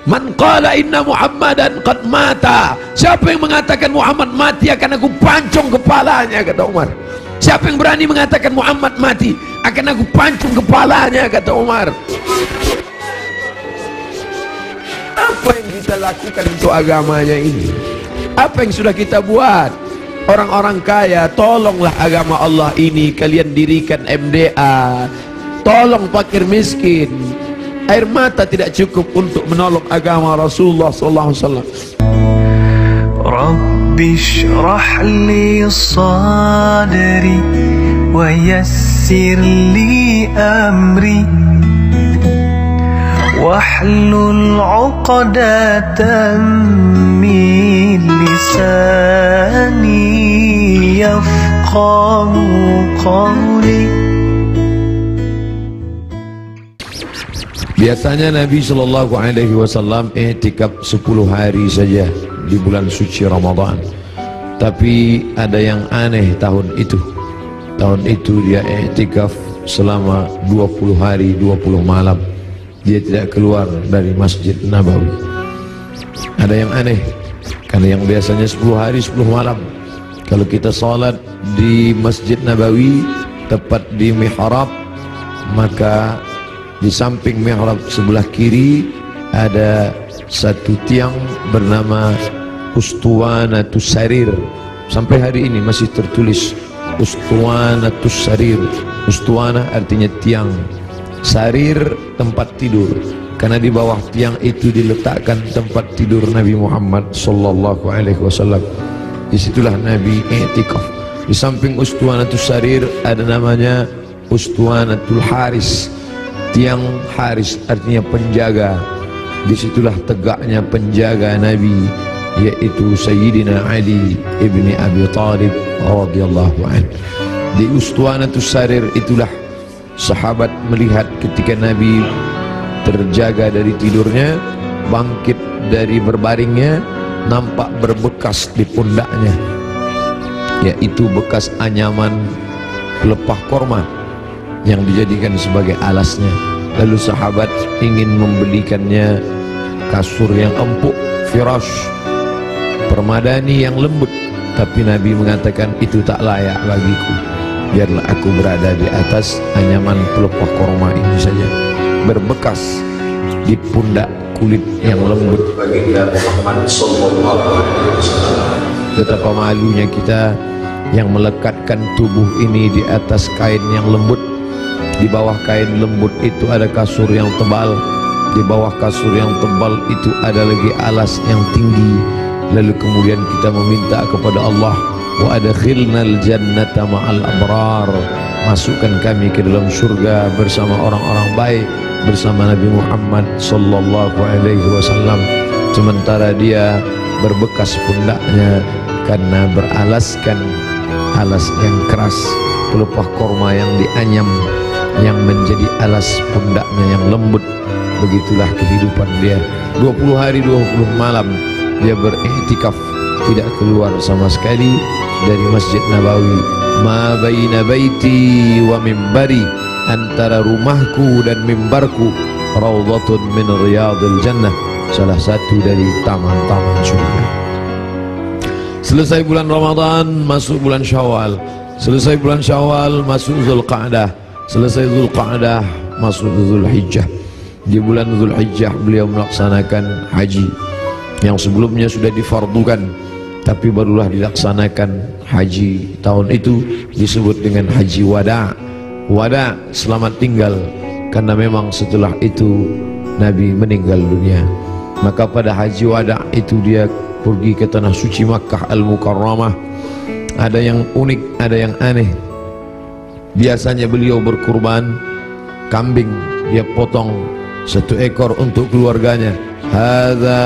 Man qala inna Muhammadan qad mata, siapa yang mengatakan Muhammad mati akan aku pancung kepalanya, kata Umar. Siapa yang berani mengatakan Muhammad mati akan aku pancung kepalanya, kata Umar. Apa yang kita lakukan untuk agamanya ini? Apa yang sudah kita buat? Orang-orang kaya, tolonglah agama Allah ini. Kalian dirikan MDA, tolong fakir miskin. Air mata tidak cukup untuk menolong agama Rasulullah SAW. Rabbi shrah li sadri wa yassir li amri wahlul 'uqdatam min lisani yafqahu qawli. Biasanya Nabi Shallallahu Alaihi Wasallam i'tikaf 10 hari saja di bulan suci Ramadan. Tapi ada yang aneh tahun itu. Tahun itu dia i'tikaf selama 20 hari 20 malam. Dia tidak keluar dari Masjid Nabawi. Ada yang aneh, karena yang biasanya 10 hari 10 malam. Kalau kita salat di Masjid Nabawi tepat di mihrab, maka di samping mihrab sebelah kiri ada satu tiang bernama Ustuwanatus Sarir. Sampai hari ini masih tertulis Ustuwanatus Sarir. Ustuwana artinya tiang, Sarir tempat tidur, karena di bawah tiang itu diletakkan tempat tidur Nabi Muhammad sallallahu alaihi wasallam. Disitulah Nabi i'tikaf. Di samping Ustuwanatus Sarir ada namanya Ustuwanatul Haris, tiang Haris artinya penjaga. Disitulah tegaknya penjaga Nabi, yaitu Sayyidina Ali ibni Abi Talib radhiyallahu anhu. Di Ustuwanatus Sarir itulah sahabat melihat ketika Nabi terjaga dari tidurnya, bangkit dari berbaringnya, nampak berbekas di pundaknya, yaitu bekas anyaman pelepah korma yang dijadikan sebagai alasnya. Lalu sahabat ingin membelikannya kasur yang empuk, firash, permadani yang lembut, tapi Nabi mengatakan itu tak layak bagiku. Biarlah aku berada di atas anyaman pelepah korma ini saja, berbekas di pundak kulit yang lembut. Baginda Muhammad sallallahu alaihi wasallam. Betapa malunya kita yang melekatkan tubuh ini di atas kain yang lembut. Di bawah kain lembut itu ada kasur yang tebal. Di bawah kasur yang tebal itu ada lagi alas yang tinggi. Lalu kemudian kita meminta kepada Allah, wa adkhilnal jannata ma'al abrar, masukkan kami ke dalam surga bersama orang-orang baik, bersama Nabi Muhammad sallallahu alaihi wasallam. Sementara dia berbekas pundaknya karena beralaskan alas yang keras, pelepah korma yang dianyam yang menjadi alas pundaknya yang lembut. Begitulah kehidupan dia. 20 hari 20 malam dia beriktikaf, tidak keluar sama sekali dari Masjid Nabawi. Ma baina baiti wa mimbari, antara rumahku dan mimbarku raudhatun min riyadil jannah, salah satu dari taman-taman surga. Selesai bulan Ramadan, masuk bulan Syawal. Selesai bulan Syawal, masuk Zulqa'dah. Selesai Zulqa'dah, masuk Zulhijjah. Di bulan Zulhijjah beliau melaksanakan haji yang sebelumnya sudah difardukan, tapi barulah dilaksanakan haji tahun itu. Disebut dengan haji wada'. Wada' selamat tinggal, karena memang setelah itu Nabi meninggal dunia. Maka pada haji wada' itu dia pergi ke tanah suci Makkah Al-Mukarramah. Ada yang unik, ada yang aneh. Biasanya beliau berkurban kambing, dia potong 1 ekor untuk keluarganya. Hadza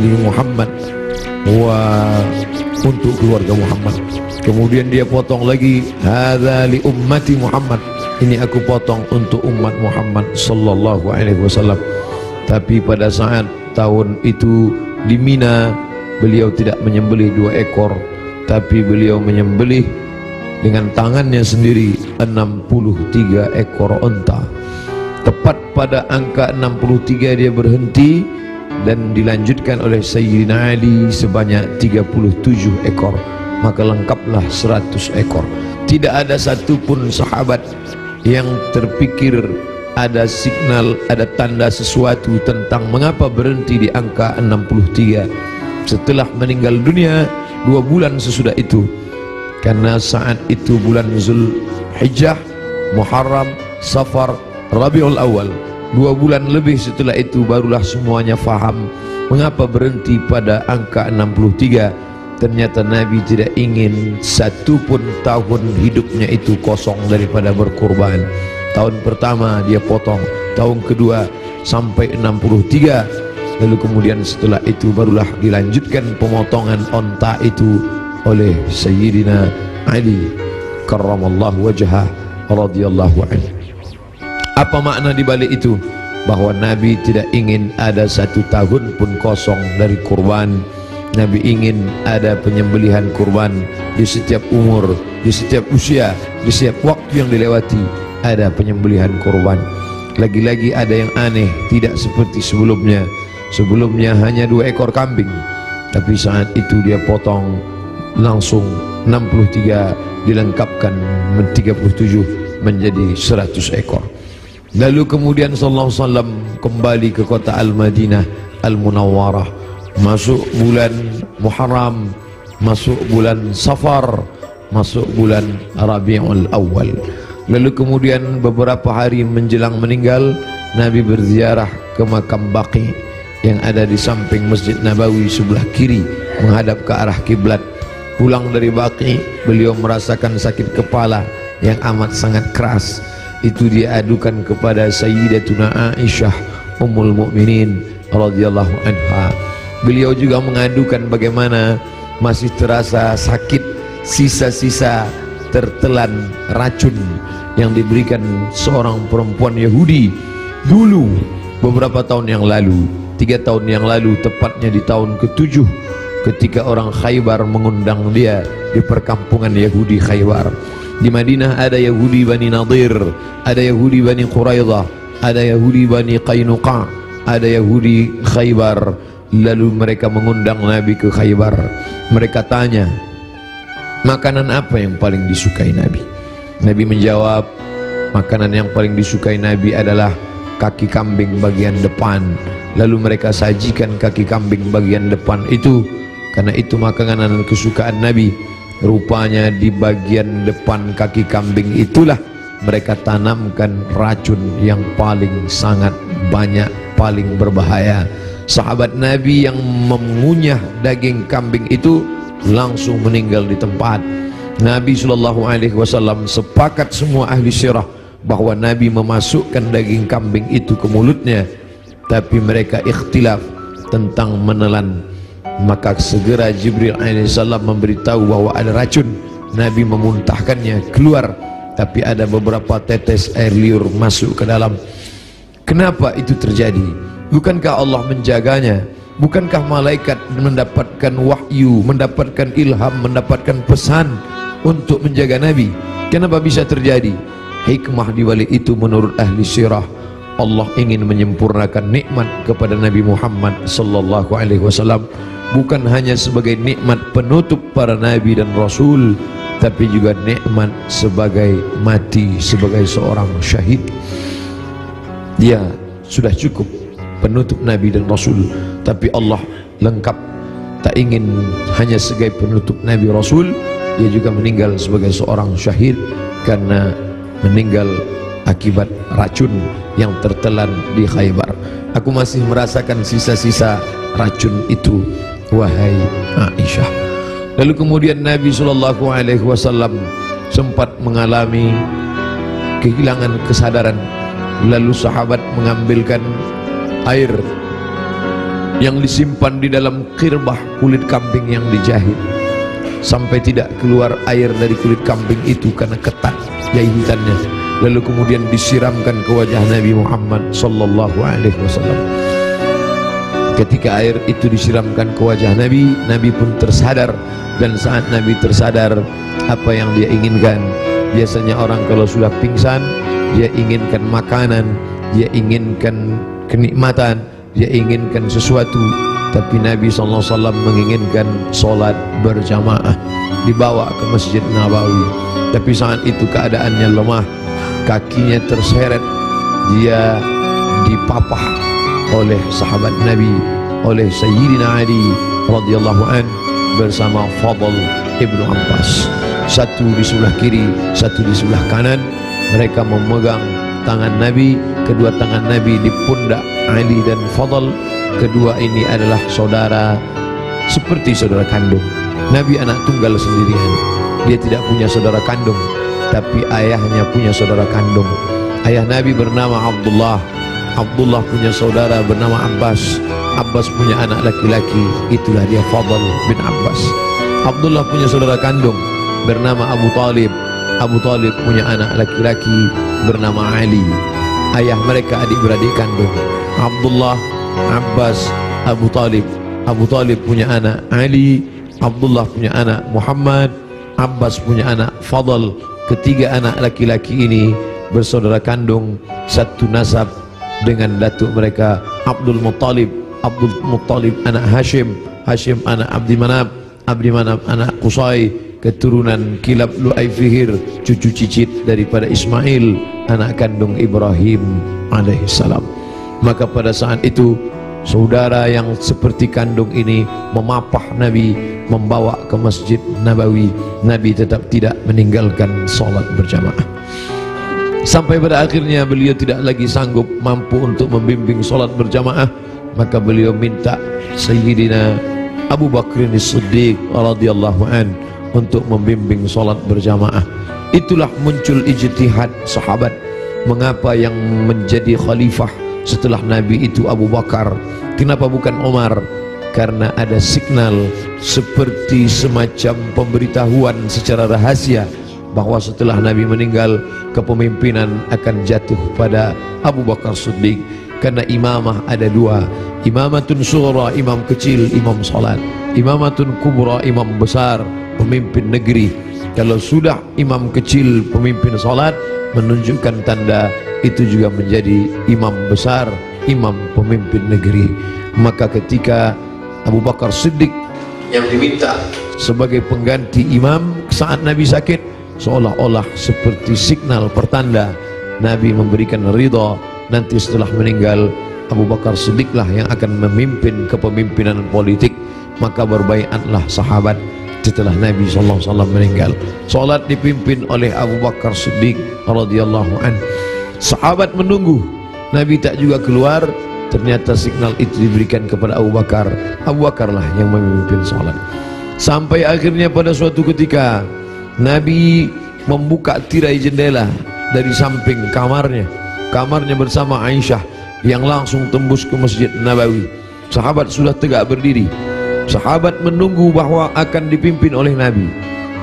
li Muhammad, wa untuk keluarga Muhammad. Kemudian dia potong lagi, hadza li ummati Muhammad, ini aku potong untuk umat Muhammad sallallahu alaihi wasallam. Tapi pada saat tahun itu di Mina, beliau tidak menyembelih 2 ekor, tapi beliau menyembelih dengan tangannya sendiri 63 ekor unta. Tepat pada angka 63 dia berhenti, dan dilanjutkan oleh Sayyidina Ali sebanyak 37 ekor, maka lengkaplah 100 ekor. Tidak ada satupun sahabat yang terpikir ada signal, ada tanda sesuatu tentang mengapa berhenti di angka 63 setelah meninggal dunia 2 bulan sesudah itu. Karena saat itu bulan Zulhijjah, Muharram, Safar, Rabiul Awal, 2 bulan lebih setelah itu barulah semuanya faham mengapa berhenti pada angka 63. Ternyata Nabi tidak ingin satupun tahun hidupnya itu kosong daripada berkurban. Tahun pertama dia potong, tahun kedua sampai 63, lalu kemudian setelah itu barulah dilanjutkan pemotongan onta itu oleh Sayyidina Ali karramallahu wajhah radhiyallahu anhu. Apa makna dibalik itu? Bahwa Nabi tidak ingin ada 1 tahun pun kosong dari kurban. Nabi ingin ada penyembelihan kurban di setiap umur, di setiap usia, di setiap waktu yang dilewati ada penyembelihan kurban. Lagi-lagi ada yang aneh, tidak seperti sebelumnya. Sebelumnya hanya 2 ekor kambing, tapi saat itu dia potong langsung 63, dilengkapkan 37 menjadi 100 ekor. Lalu kemudian sallallahu alaihi wasallam kembali ke kota Al-Madinah Al-Munawwarah, masuk bulan Muharram, masuk bulan Safar, masuk bulan Rabiul Awal. Lalu kemudian beberapa hari menjelang meninggal, Nabi berziarah ke makam Baqi yang ada di samping Masjid Nabawi sebelah kiri menghadap ke arah kiblat. Pulang dari Baqi, beliau merasakan sakit kepala yang amat sangat keras. Itu dia adukan kepada Sayyidatuna Aisyah Ummul Mukminin radhiyallahu anha. Beliau juga mengadukan bagaimana masih terasa sakit, sisa-sisa tertelan racun yang diberikan seorang perempuan Yahudi dulu beberapa tahun yang lalu, 3 tahun yang lalu, tepatnya di tahun ke-7 ketika orang Khaybar mengundang dia di perkampungan Yahudi Khaybar. Di Madinah ada Yahudi Bani Nadir, ada Yahudi Bani Quraidah, ada Yahudi Bani Qainuqa, ada Yahudi Khaybar. Lalu mereka mengundang Nabi ke Khaybar. Mereka tanya, makanan apa yang paling disukai Nabi? Nabi menjawab, makanan yang paling disukai Nabi adalah kaki kambing bagian depan. Lalu mereka sajikan kaki kambing bagian depan itu, karena itu makanan kesukaan Nabi. Rupanya di bagian depan kaki kambing itulah mereka tanamkan racun yang paling sangat banyak, paling berbahaya. Sahabat Nabi yang mengunyah daging kambing itu langsung meninggal di tempat. Nabi SAW sepakat semua ahli sirah bahwa Nabi memasukkan daging kambing itu ke mulutnya, tapi mereka ikhtilaf tentang menelan. Maka segera Jibril alaihissalam memberitahu bahwa ada racun. Nabi memuntahkannya keluar, tapi ada beberapa tetes air liur masuk ke dalam. Kenapa itu terjadi? Bukankah Allah menjaganya? Bukankah malaikat mendapatkan wahyu, mendapatkan ilham, mendapatkan pesan untuk menjaga Nabi? Kenapa bisa terjadi? Hikmah di balik itu menurut ahli sirah, Allah ingin menyempurnakan nikmat kepada Nabi Muhammad sallallahu alaihi wasallam, bukan hanya sebagai nikmat penutup para nabi dan rasul, tapi juga nikmat sebagai mati sebagai seorang syahid. Dia sudah cukup penutup nabi dan rasul, tapi Allah lengkap, tak ingin hanya sebagai penutup nabi rasul, dia juga meninggal sebagai seorang syahid karena meninggal akibat racun yang tertelan di Khaybar. Aku masih merasakan sisa-sisa racun itu, wahai Aisyah. Lalu kemudian Nabi SAW sempat mengalami kehilangan kesadaran. Lalu sahabat mengambilkan air yang disimpan di dalam kirbah kulit kambing yang dijahit, sampai tidak keluar air dari kulit kambing itu karena ketat jahitannya. Lalu kemudian disiramkan ke wajah Nabi Muhammad sallallahu alaihi wasallam. Ketika air itu disiramkan ke wajah Nabi, Nabi pun tersadar. Dan saat Nabi tersadar, apa yang dia inginkan? Biasanya orang kalau sudah pingsan, dia inginkan makanan, dia inginkan kenikmatan, dia inginkan sesuatu, tapi Nabi SAW menginginkan solat berjamaah, dibawa ke Masjid Nabawi. Tapi saat itu keadaannya lemah, kakinya terseret, dia dipapah oleh sahabat Nabi, oleh Sayyidina Ali radhiyallahu an bersama Fadl ibnu Abbas. Satu di sebelah kiri, satu di sebelah kanan. Mereka memegang tangan Nabi, kedua tangan Nabi di pundak Ali dan Fadl. Kedua ini adalah saudara, seperti saudara kandung. Nabi anak tunggal sendirian, dia tidak punya saudara kandung, tapi ayahnya punya saudara kandung. Ayah Nabi bernama Abdullah, Abdullah punya saudara bernama Abbas, Abbas punya anak laki-laki, itulah dia Fadl bin Abbas. Abdullah punya saudara kandung bernama Abu Talib, Abu Talib punya anak laki-laki bernama Ali. Ayah mereka adik-beradik kandung, Abdullah, Abbas, Abu Talib. Abu Talib punya anak Ali, Abdullah punya anak Muhammad, Abbas punya anak Fadl. Ketiga anak laki-laki ini bersaudara kandung, satu nasab dengan datuk mereka Abdul Muttalib. Abdul Muttalib anak Hashim, Hashim anak Abdi Manaf, Abdi Manaf anak Qusay, keturunan Kilab Lu'ay Fihir, cucu cicit daripada Ismail, anak kandung Ibrahim alaihissalam. Maka pada saat itu saudara yang seperti kandung ini memapah Nabi, membawa ke Masjid Nabawi. Nabi tetap tidak meninggalkan solat berjamaah, sampai pada akhirnya beliau tidak lagi sanggup mampu untuk membimbing solat berjamaah. Maka beliau minta Sayyidina Abu Bakr As-Siddiq radhiyallahu an untuk membimbing solat berjamaah. Itulah muncul ijtihad sahabat, mengapa yang menjadi khalifah setelah Nabi itu Abu Bakar, kenapa bukan Umar? Karena ada signal seperti semacam pemberitahuan secara rahasia bahwa setelah Nabi meninggal, kepemimpinan akan jatuh pada Abu Bakar Siddiq. Karena imamah ada dua, imamatun sughra, imam kecil, imam salat, imamatun kubra, imam besar, pemimpin negeri. Kalau sudah imam kecil, pemimpin salat, menunjukkan tanda itu juga menjadi imam besar, imam pemimpin negeri. Maka ketika Abu Bakar Siddiq yang diminta sebagai pengganti imam saat Nabi sakit, seolah-olah seperti signal pertanda Nabi memberikan ridha, nanti setelah meninggal Abu Bakar Siddiqlah yang akan memimpin kepemimpinan politik. Maka berbaiatlah sahabat setelah Nabi SAW meninggal. Salat dipimpin oleh Abu Bakar Siddiq radhiyallahu an. Sahabat menunggu, Nabi tak juga keluar. Ternyata signal itu diberikan kepada Abu Bakar. Abu Bakarlah yang memimpin salat. Sampai akhirnya pada suatu ketika Nabi membuka tirai jendela dari samping kamarnya, kamarnya bersama Aisyah yang langsung tembus ke Masjid Nabawi. Sahabat sudah tegak berdiri, sahabat menunggu bahwa akan dipimpin oleh Nabi,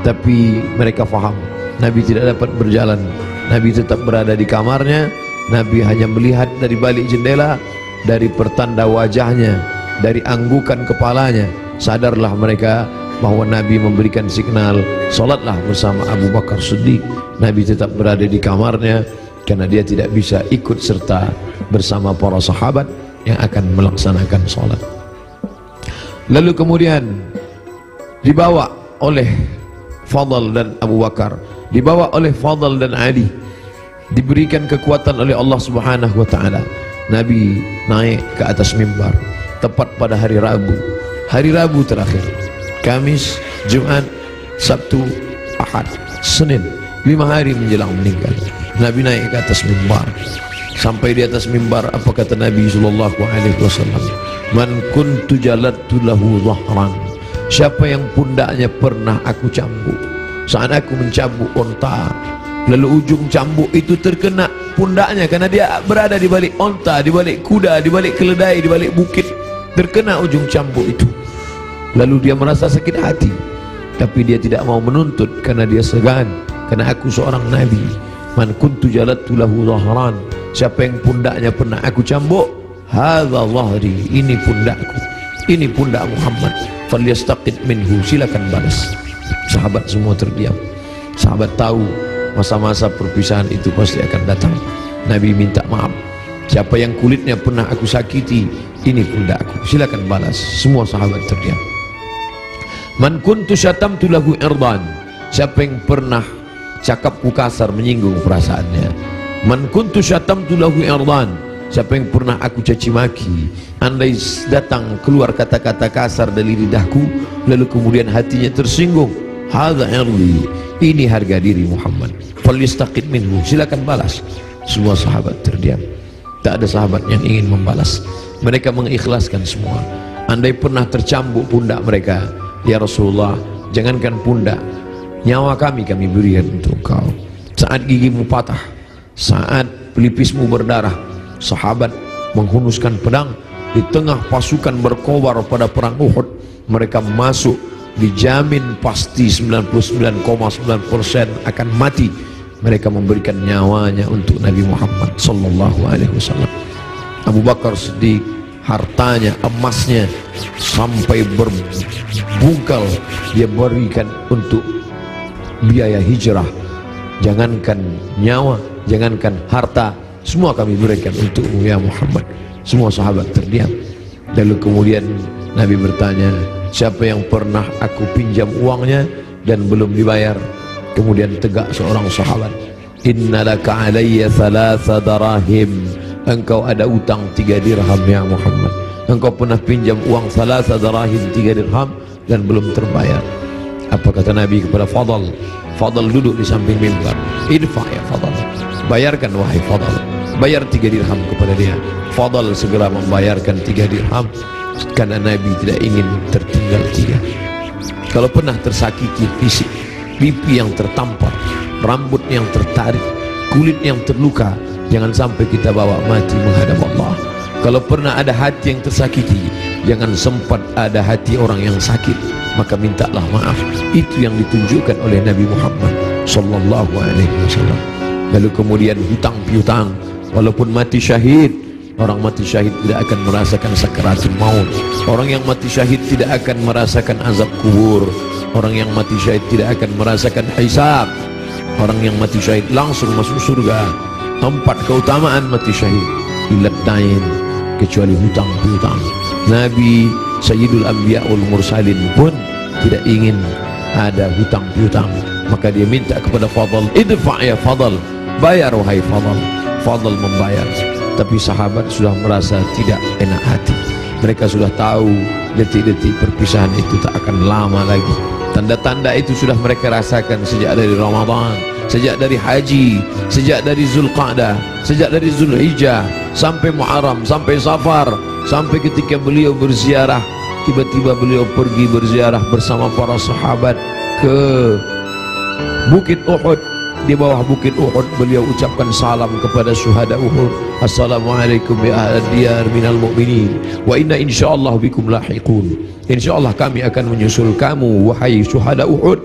tapi mereka faham Nabi tidak dapat berjalan. Nabi tetap berada di kamarnya. Nabi hanya melihat dari balik jendela, dari pertanda wajahnya, dari anggukan kepalanya. Sadarlah mereka bahwa Nabi memberikan signal, solatlah bersama Abu Bakar Siddiq. Nabi tetap berada di kamarnya karena dia tidak bisa ikut serta bersama para sahabat yang akan melaksanakan solat. Lalu kemudian dibawa oleh Fadl dan Abu Bakar, dibawa oleh Fadl dan Ali, diberikan kekuatan oleh Allah Subhanahu wa taala. Nabi naik ke atas mimbar tepat pada hari Rabu. Hari Rabu terakhir, Kamis, Jumat, Sabtu, Ahad, Senin, 5 hari menjelang meninggal, Nabi naik ke atas mimbar. Sampai di atas mimbar, apa kata Nabi sallallahu alaihi wasallam? Man kuntu jalattu lahu dhahran. Siapa yang pundaknya pernah aku cambuk, saat aku mencambuk unta, lalu ujung cambuk itu terkena pundaknya karena dia berada di balik unta, di balik kuda, di balik keledai, di balik bukit, terkena ujung cambuk itu. Lalu dia merasa sakit hati, tapi dia tidak mau menuntut karena dia segan, karena aku seorang nabi. Man kuntu jalattu lahu dhahran. Siapa yang pundaknya pernah aku cambuk, hadza dhahri, ini pundakku, ini pundak Muhammad, falyastaqid minhu, silakan balas. Sahabat semua terdiam. Sahabat tahu masa-masa perpisahan itu pasti akan datang. Nabi minta maaf. Siapa yang kulitnya pernah aku sakiti, ini pundakku, silakan balas. Semua sahabat terdiam. Man kuntu syatamtu lahu irdan, siapa yang pernah cakapku kasar, menyinggung perasaannya. Man kuntu syatamtu lahu irdan, siapa yang pernah aku caci maki, andai datang keluar kata-kata kasar dari lidahku lalu kemudian hatinya tersinggung, hadza irdi, ini harga diri Muhammad, falyastaqid minhu, silakan balas. Semua sahabat terdiam. Tak ada sahabat yang ingin membalas. Mereka mengikhlaskan semua. Andai pernah tercambuk pundak mereka, ya Rasulullah, jangankan pundak, nyawa kami berikan untuk engkau. Saat gigimu patah, saat pelipismu berdarah, sahabat menghunuskan pedang di tengah pasukan berkobar pada perang Uhud. Mereka masuk, dijamin pasti 99,9% akan mati. Mereka memberikan nyawanya untuk Nabi Muhammad sallallahu alaihi wasallam. Abu Bakar Siddiq, hartanya, emasnya sampai berbungkal dia berikan untuk biaya hijrah. Jangankan nyawa, jangankan harta, semua kami berikan untukmu ya Muhammad. Semua sahabat terdiam. Lalu kemudian Nabi bertanya, siapa yang pernah aku pinjam uangnya dan belum dibayar? Kemudian tegak seorang sahabat, innalaka alayya thalatha darahim, engkau ada utang 3 dirham ya Muhammad. Engkau pernah pinjam uang thalatha darahim, 3 dirham dan belum terbayar. Apa kata Nabi kepada Fadl? Fadl duduk di samping mimbar. Idfa ya Fadl, bayarkan wahai Fadl. Bayar 3 dirham kepada dia. Fadl segera membayarkan 3 dirham karena Nabi tidak ingin tertinggal 3. Kalau pernah tersakiti fisik, pipi yang tertampar, rambut yang tertarik, kulit yang terluka, jangan sampai kita bawa mati menghadap Allah. Kalau pernah ada hati yang tersakiti, jangan sempat ada hati orang yang sakit, maka mintalah maaf. Itu yang ditunjukkan oleh Nabi Muhammad sallallahu alaihi wasallam. Lalu kemudian hutang piutang, walaupun mati syahid, orang mati syahid tidak akan merasakan sakaratul maut. Orang yang mati syahid tidak akan merasakan azab kubur. Orang yang mati syahid tidak akan merasakan hisab. Orang yang mati syahid langsung masuk surga. 4 keutamaan mati syahid, ilat dain, kecuali hutang piutang. Nabi Sayyidul Anbiya wal Mursalin pun tidak ingin ada hutang piutang, maka dia minta kepada Fadl, idfa ya Fadl, bayar wahai Fadl. Fadl membayar. Tapi sahabat sudah merasa tidak enak hati. Mereka sudah tahu detik-detik perpisahan itu tak akan lama lagi. Tanda-tanda itu sudah mereka rasakan sejak dari Ramadan, sejak dari haji, sejak dari Zulqa'dah, sejak dari Zulhijjah, sampai Muharram, sampai Safar, sampai ketika beliau berziarah. Tiba-tiba beliau pergi berziarah bersama para sahabat ke Bukit Uhud. Di bawah Bukit Uhud beliau ucapkan salam kepada syuhada Uhud. Assalamualaikum ya ahlad diyar minal mu'minin wa inna insyaallah bikum lahiqun. Insyaallah kami akan menyusul kamu wahai syuhada Uhud.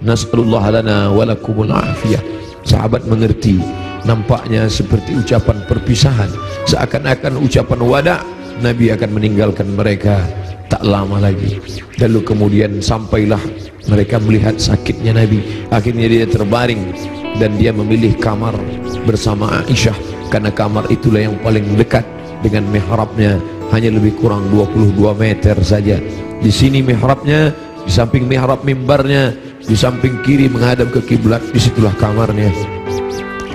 Nas'alullah lana wa lakumul afiyah. Sahabat mengerti, nampaknya seperti ucapan perpisahan, seakan-akan ucapan wada. Nabi akan meninggalkan mereka tak lama lagi. Lalu kemudian sampailah mereka melihat sakitnya Nabi. Akhirnya dia terbaring dan dia memilih kamar bersama Aisyah, karena kamar itulah yang paling dekat dengan mihrabnya, hanya lebih kurang 22 meter saja. Di sini mihrabnya, di samping mihrab mimbarnya, di samping kiri menghadap ke kiblat, disitulah kamarnya.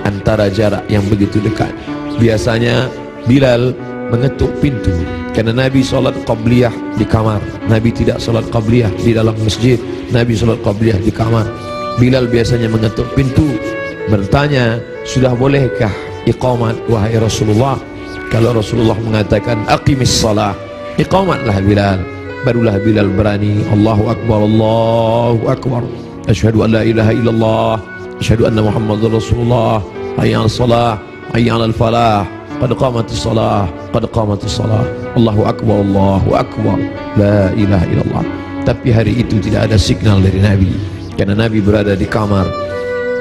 Antara jarak yang begitu dekat. Biasanya Bilal mengetuk pintu karena Nabi salat qabliyah di kamar. Nabi tidak salat qabliyah di dalam masjid, Nabi salat qabliyah di kamar. Bilal biasanya mengetuk pintu, bertanya, sudah bolehkah iqamat wahai Rasulullah? Kalau Rasulullah mengatakan aqimis salah, iqamatlah Bilal. Barulah Bilal berani, Allahu Akbar, Allahu Akbar, asyhadu an la ilaha illallah, asyhadu anna Muhammadar Rasulullah, hayya 'alas salah, hayya 'alal falah, qad qamatis salah, qad qamatis salah, Allahu Akbar, Allahu Akbar, la ilaha illallah. Tapi hari itu tidak ada signal dari Nabi, karena Nabi berada di kamar.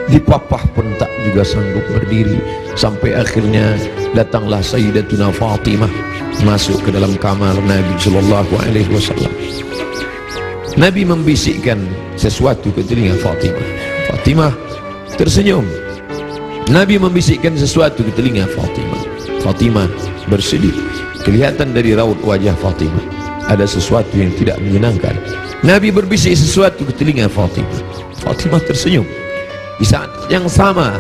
Dipapah pun tak juga sanggup berdiri. Sampai akhirnya datanglah Sayyidatuna Fatimah masuk ke dalam kamar Nabi sallallahu alaihi wasallam. Nabi membisikkan sesuatu ke telinga Fatimah. Fatimah tersenyum. Nabi membisikkan sesuatu ke telinga Fatimah. Fatimah bersedih. Kelihatan dari raut wajah Fatimah ada sesuatu yang tidak menyenangkan. Nabi berbisik sesuatu ke telinga Fatimah. Fatimah tersenyum. Di saat yang sama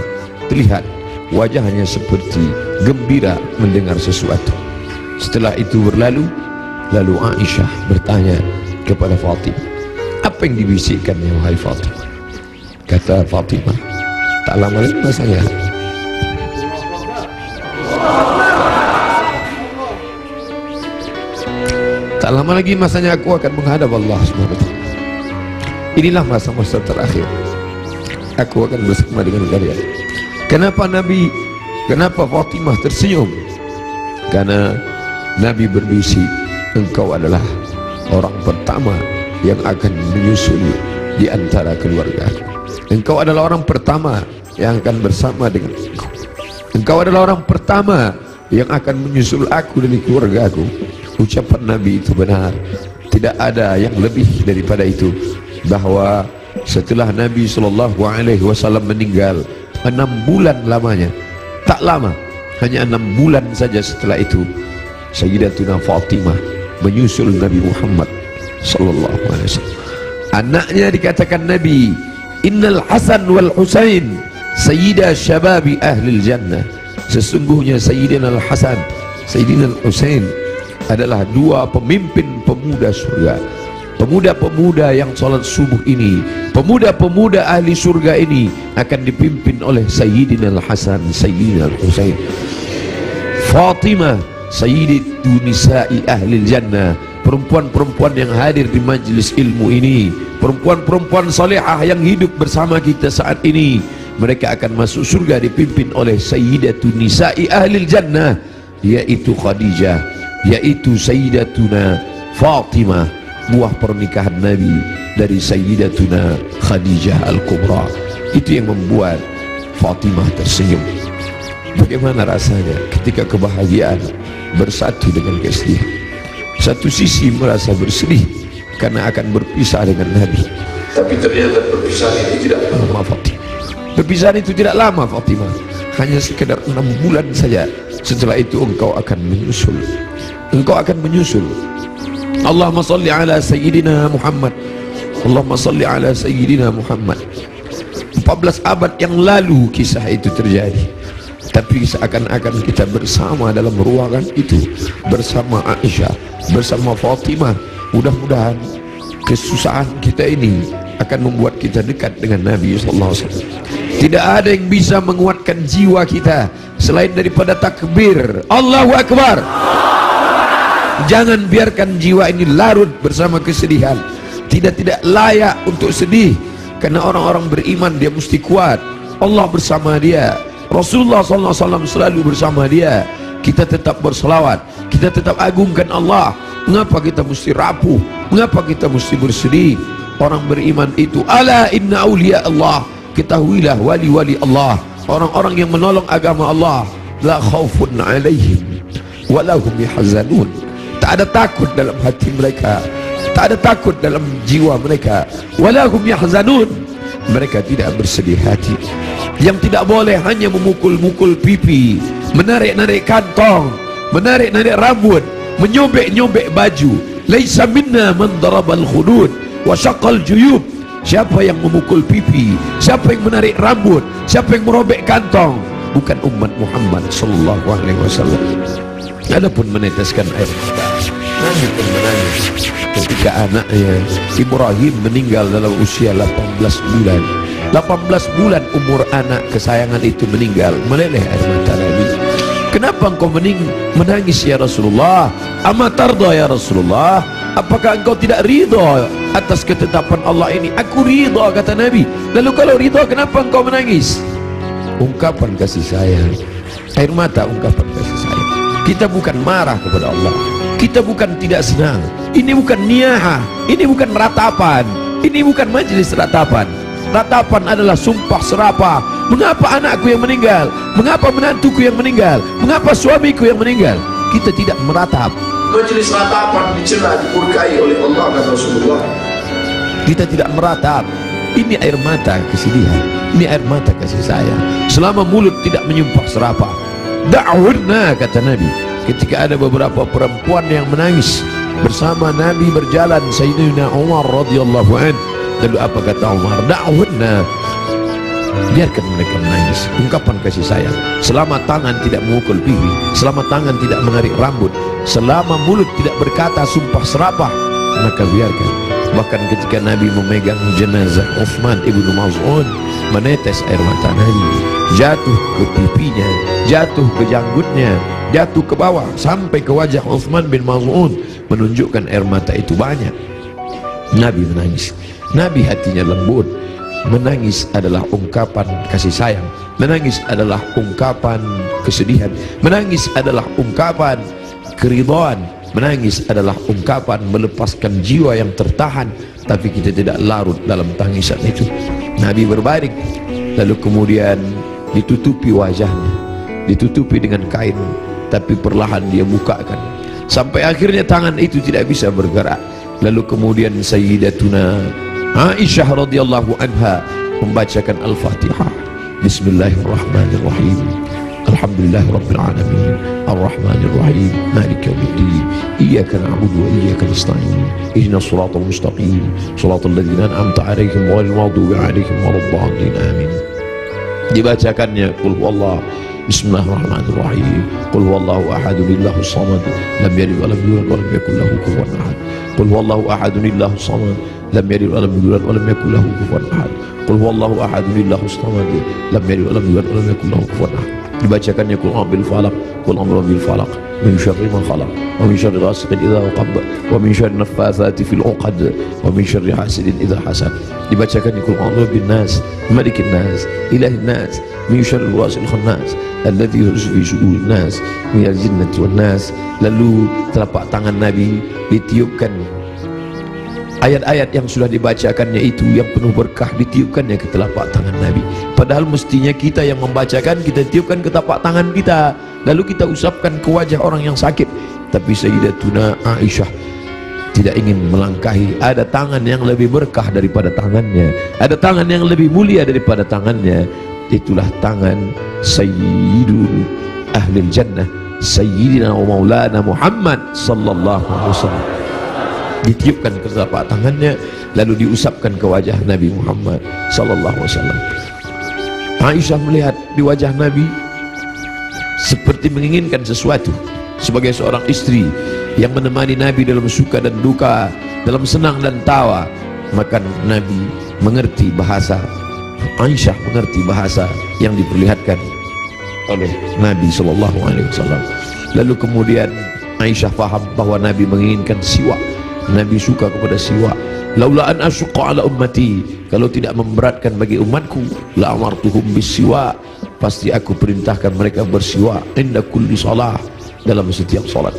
terlihat wajahnya seperti gembira mendengar sesuatu. Setelah itu berlalu, lalu Aisyah bertanya kepada Fatimah, apa yang dibisikkannya wahai Fatimah? Kata Fatimah, tak lama lagi masanya tak lama lagi masanya aku akan menghadap Allah SWT. Inilah masa-masa terakhir aku akan bersama dengan kalian. Kenapa Fatimah tersenyum? Karena Nabi berbisik, engkau adalah orang pertama yang akan menyusuli di antara keluarga. Engkau adalah orang pertama yang akan bersama dengan engkau. Engkau adalah orang pertama yang akan menyusul aku dari keluarga aku. Ucapan Nabi itu benar. Tidak ada yang lebih daripada itu. Bahwa setelah Nabi SAW meninggal 6 bulan lamanya, tak lama, hanya 6 bulan saja setelah itu, Sayyidatuna Fatimah menyusul Nabi Muhammad SAW. Anaknya dikatakan Nabi, Innal Hasan wal Husain Sayyida Syababi Ahlil Jannah. Sesungguhnya Sayyidina Al-Hasan, Sayyidina Al-Husain adalah dua pemimpin pemuda surga. Pemuda-pemuda yang salat subuh ini, pemuda-pemuda ahli surga ini akan dipimpin oleh Sayyidina Al-Hasan, Sayyidina Al-Husain. Fatimah Sayyidatu Nisa'i Ahlil Jannah, perempuan-perempuan yang hadir di majlis ilmu ini, perempuan-perempuan salihah yang hidup bersama kita saat ini, mereka akan masuk surga dipimpin oleh Sayyidatu Nisa'i Ahlil Jannah, yaitu Khadijah, yaitu Sayyidatuna Fatimah, buah pernikahan Nabi dari Sayyidatuna Khadijah Al-Kubra. Itu yang membuat Fatimah tersenyum. Bagaimana rasanya ketika kebahagiaan bersatu dengan kesedihan? Satu sisi merasa bersedih karena akan berpisah dengan Nabi, tapi ternyata perpisahan itu tidak lama Fatimah. Perpisahan itu tidak lama Fatimah, hanya sekedar 6 bulan saja. Setelah itu engkau akan menyusul. Engkau akan menyusul. Allahumma salli ala Sayyidina Muhammad. Allahumma salli ala Sayyidina Muhammad. 14 abad yang lalu kisah itu terjadi, tapi seakan-akan kita bersama dalam ruangan itu, bersama Aisyah, bersama Fatimah. Mudah-mudahan kesusahan kita ini akan membuat kita dekat dengan Nabi SAW. Tidak ada yang bisa menguatkan jiwa kita selain daripada takbir Allahu Akbar. Jangan biarkan jiwa ini larut bersama kesedihan. Tidak layak untuk sedih, karena orang-orang beriman dia mesti kuat. Allah bersama dia, Rasulullah SAW selalu bersama dia. Kita tetap berselawat, kita tetap agungkan Allah. Mengapa kita mesti rapuh? Mengapa kita mesti bersedih? Orang beriman itu, ala inna awliya Allah, ketahuilah wali-wali Allah, orang-orang yang menolong agama Allah, la khaufun alaihim walahum yahzanun. Tak ada takut dalam hati mereka, tak ada takut dalam jiwa mereka. Walahum yahzanun, mereka tidak bersedih hati. Yang tidak boleh hanya memukul-mukul pipi, menarik-narik kantong, menarik-narik rambut, menyobek-nyobek baju. Laisa minna man darabal khudud wa syaqal juyub. Siapa yang memukul pipi, siapa yang menarik rambut, siapa yang merobek kantong, bukan umat Muhammad sallallahu alaihi wasallam. Adapun meneteskan air mata, Nabi pun menangis ketika anaknya Ibrahim meninggal dalam usia 18 bulan. 18 bulan umur anak kesayangan itu meninggal, meleleh air mata Nabi. Kenapa engkau menangis ya Rasulullah? Ama tarda ya Rasulullah? Apakah engkau tidak ridha atas ketetapan Allah ini? Aku ridha, kata Nabi. Lalu kalau ridha, kenapa engkau menangis? Ungkapan kasih sayang, air mata ungkapan kasih sayang. Kita bukan marah kepada Allah, kita bukan tidak senang. Ini bukan niyaha, ini bukan ratapan, ini bukan majelis ratapan. Ratapan adalah sumpah serapah. Mengapa anakku yang meninggal? Mengapa menantuku yang meninggal? Mengapa suamiku yang meninggal? Kita tidak meratap. Majelis ratapan dicela, dimurkai oleh Allah, kata Rasulullah. Kita tidak meratap. Ini air mata kesedihan, ini air mata kasih sayang. Selama mulut tidak menyumpah serapah, Da'hunna, kata Nabi. Ketika ada beberapa perempuan yang menangis bersama Nabi berjalan, Sayyidina Umar radhiyallahu anhu. Lalu apa kata Umar? Da'hunna, biarkan mereka menangis. Ungkapan kasih sayang. Selama tangan tidak memukul pipi, selama tangan tidak menarik rambut, selama mulut tidak berkata sumpah serapah, maka biarkan. Bahkan ketika Nabi memegang jenazah Utsman ibnu Maz'un, menetes air mata Nabi, jatuh ke pipinya, jatuh ke janggutnya, jatuh ke bawah sampai ke wajah Utsman bin Maz'un, menunjukkan air mata itu banyak. Nabi menangis. Nabi hatinya lembut. Menangis adalah ungkapan kasih sayang. Menangis adalah ungkapan kesedihan. Menangis adalah ungkapan keridhaan. Menangis adalah ungkapan melepaskan jiwa yang tertahan, tapi kita tidak larut dalam tangisan itu. Nabi berbaring, lalu kemudian ditutupi wajahnya, ditutupi dengan kain, tapi perlahan dia bukakan sampai akhirnya tangan itu tidak bisa bergerak. Lalu kemudian Sayyidatuna Aisyah radhiyallahu anha membacakan Al-Fatihah. Bismillahirrahmanirrahim. Alhamdulillahirabbil alamin. Arrahmanir rahim. Maliki yaumiddin. Iyyaka na'budu wa iyyaka nasta'in. Ihdinas siratal mustaqim. Shiratal ladzina an'amta 'alaihim ghairil maghdubi 'alaihim waladdallin. Amin. Dibacakannya qul huwallahu. Bismillahirrahmanirrahim. Qul huwallahu ahad, Allahus samad, lam yalid wa lam yulad wa lam yakul lahu kufuwan ahad. Qul huwallahu ahad, Allahus samad, lam yalid wa lam yulad wa lam yakul lahu kufuwan ahad. Qul huwallahu ahad, Allahus samad, lam yalid wa lam yulad wa lam yakul lahu kufuwan ahad. Dibacakannya qul a'udzu falaq, qul a'udzu bil falaq, min syarri ma khalaq, wa min syarri ghasiqin idza waqab, wa min syarri naffatsati fil 'uqad, wa min syarri hasidin idza hasad. Dibacakannya qul a'udzu bin nas, malikin nas, ilahin nas, min syarri wasil khannas, alladzi yuhsu fi sudurin nas, minal jinnati wan nas. Lalu telapak tangan Nabi ditiupkan, ayat-ayat yang sudah dibacakannya itu yang penuh berkah ditiupkannya ke telapak tangan Nabi. Padahal mestinya kita yang membacakan, kita tiupkan ke telapak tangan kita, lalu kita usapkan ke wajah orang yang sakit. Tapi Sayyidatuna Aisyah tidak ingin melangkahi. Ada tangan yang lebih berkah daripada tangannya, ada tangan yang lebih mulia daripada tangannya. Itulah tangan Sayyidul Ahlil Jannah, Sayyidina wa Maulana Muhammad sallallahu alaihi wasallam. Ditiupkan ke telapak tangannya, lalu diusapkan ke wajah Nabi Muhammad sallallahu alaihi wasallam. Aisyah melihat di wajah Nabi seperti menginginkan sesuatu. Sebagai seorang istri yang menemani Nabi dalam suka dan duka, dalam senang dan tawa, maka Nabi mengerti bahasa, Aisyah mengerti bahasa yang diperlihatkan oleh Nabi sallallahu alaihi wasallam. Lalu kemudian Aisyah faham bahwa Nabi menginginkan siwak. Nabi suka kepada siwak. Laula an asyqa ala ummati, kalau tidak memberatkan bagi umatku, la amartuhum bisiwak, pasti aku perintahkan mereka bersiwak inda kulli shalah, dalam setiap salat.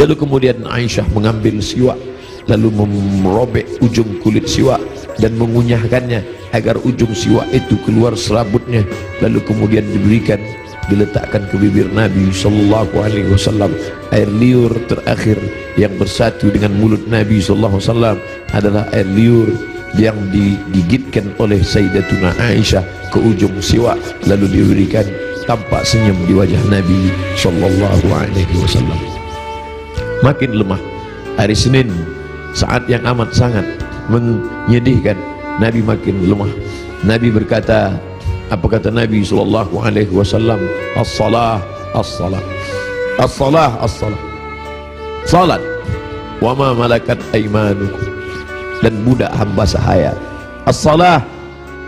Lalu kemudian Aisyah mengambil siwak, lalu merobek ujung kulit siwak dan mengunyahkannya agar ujung siwak itu keluar serabutnya. Lalu kemudian diberikan, diletakkan ke bibir Nabi sallallahu alaihi wasallam. Air liur terakhir yang bersatu dengan mulut Nabi sallallahu alaihi wasallam adalah air liur yang digigitkan oleh Sayyidatuna Aisyah ke ujung siwak, lalu diberikan. Tampak senyum di wajah Nabi sallallahu alaihi wasallam. Makin lemah. Hari Senin, saat yang amat sangat menyedihkan, Nabi makin lemah. Nabi berkata, apa kata Nabi sallallahu alaihi wasallam? As-salah, as-salah, as-salah, as-salah. Salat. Wa ma malakat aymanukum, dan budak hamba sahaya. As-salah,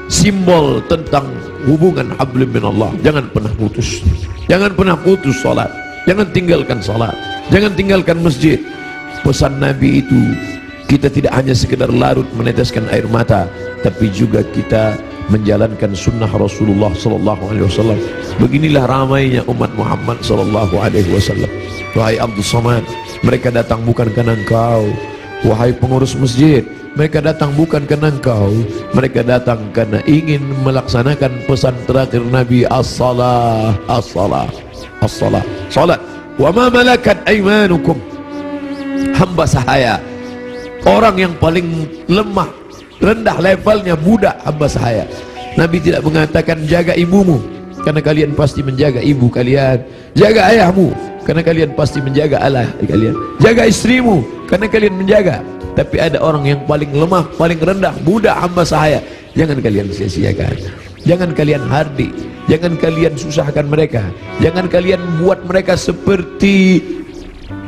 simbol tentang hubungan hablum minallah. Jangan pernah putus. Jangan pernah putus salat. Jangan tinggalkan salat. Jangan tinggalkan masjid. Pesan Nabi itu, kita tidak hanya sekedar larut meneteskan air mata, tapi juga kita menjalankan sunnah Rasulullah sallallahu alaihi wasallam. Beginilah ramainya umat Muhammad sallallahu alaihi wasallam. Wahai Abdul Samad, mereka datang bukan karena engkau. Wahai pengurus masjid, mereka datang bukan karena engkau. Mereka datang karena ingin melaksanakan pesan terakhir Nabi, as-salah, as-salah, as-salah, salat. Wa ma malakat aymanukum, hamba sahaya, orang yang paling lemah, rendah levelnya, budak hamba sahaya. Nabi tidak mengatakan jaga ibumu, karena kalian pasti menjaga ibu kalian. Jaga ayahmu, karena kalian pasti menjaga Allah kalian. Jaga istrimu, karena kalian menjaga. Tapi ada orang yang paling lemah, paling rendah, budak hamba sahaya. Jangan kalian sia-siakan, jangan kalian hardik, jangan kalian susahkan mereka, jangan kalian buat mereka seperti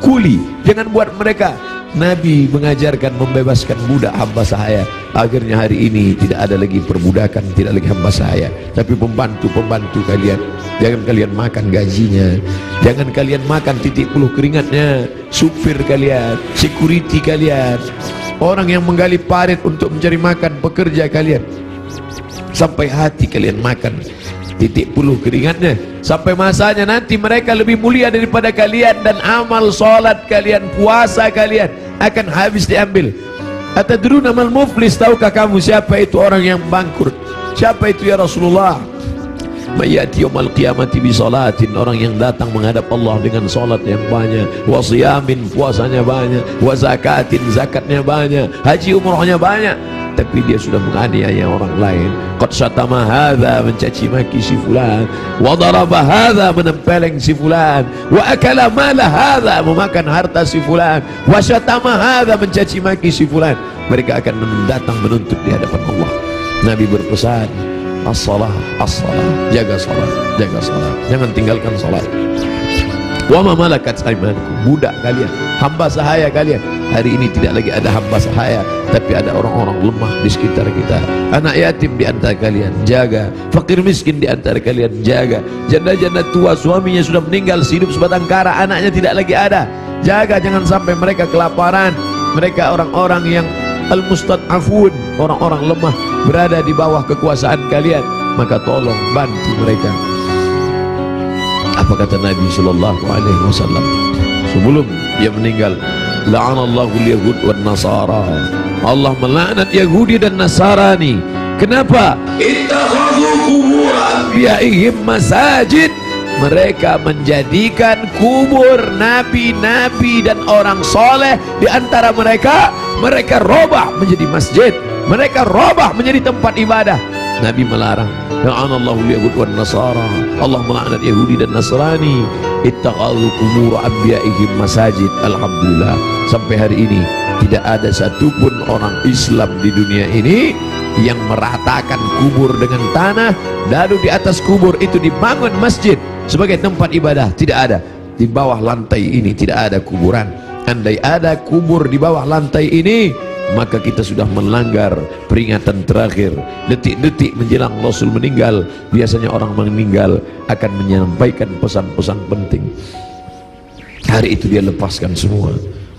kuli, jangan buat mereka. Nabi mengajarkan membebaskan budak hamba sahaya. Akhirnya hari ini tidak ada lagi perbudakan, tidak lagi hamba sahaya, tapi pembantu-pembantu kalian. Jangan kalian makan gajinya, jangan kalian makan titik puluh keringatnya. Supir kalian, security kalian, orang yang menggali parit untuk mencari makan, pekerja kalian, sampai hati kalian makan titik puluh keringatnya, sampai masanya nanti mereka lebih mulia daripada kalian, dan amal sholat kalian, puasa kalian akan habis diambil. Atadruna mal muflis, tahukah kamu siapa itu orang yang bangkrut? Siapa itu ya Rasulullah? Mayati yaumal qiyamati bi salatin, orang yang datang menghadap Allah dengan salat yang banyak, wa siyamin, puasanya banyak, wa zakatin, zakatnya banyak, haji umrohnya banyak, tapi dia sudah menganiaya orang lain. Qad syatama hadza, mencaci maki si fulan, wa daraba hadza, menempeleng si fulan, wa akala mala hadza, memakan harta si fulan, wa syatama hadza, mencaci maki si fulan. Mereka akan datang menuntut di hadapan Allah. Nabi berpesan, as-salah, as-salah, jaga salat, jaga salat, jangan tinggalkan salat. Wa ma malakat aymanukum, budak kalian, hamba sahaya kalian. Hari ini tidak lagi ada hamba sahaya, tapi ada orang-orang lemah di sekitar kita. Anak yatim di antara kalian, jaga. Fakir miskin di antara kalian, jaga. Janda-janda tua, suaminya sudah meninggal, hidup sebatang kara, anaknya tidak lagi ada, jaga. Jangan sampai mereka kelaparan. Mereka orang-orang yang al-mustad'afun, orang-orang lemah, berada di bawah kekuasaan kalian, maka tolong bantu mereka. Apa kata Nabi sallallahu alaihi wasallam sebelum dia meninggal? La'anallahu al-yahud wan nasara, Allah melaknat Yahudi dan Nasrani. Kenapa? Ittakhadhu qubur anbiya'ihim masajid, mereka menjadikan kubur nabi-nabi dan orang soleh di antara mereka, mereka robah menjadi masjid, mereka robah menjadi tempat ibadah. Nabi melarang. La'anallahu al-yahud wan nasara, Allah melaknat Yahudi dan Nasrani. Ittakhadhu qubur anbiya'ihim masajid. Alhamdulillah, sampai hari ini tidak ada satupun orang Islam di dunia ini yang meratakan kubur dengan tanah, lalu di atas kubur itu dibangun masjid sebagai tempat ibadah. Tidak ada. Di bawah lantai ini tidak ada kuburan. Andai ada kubur di bawah lantai ini, maka kita sudah melanggar peringatan terakhir. Detik-detik menjelang Rasul meninggal, biasanya orang meninggal akan menyampaikan pesan-pesan penting. Hari itu dia lepaskan semua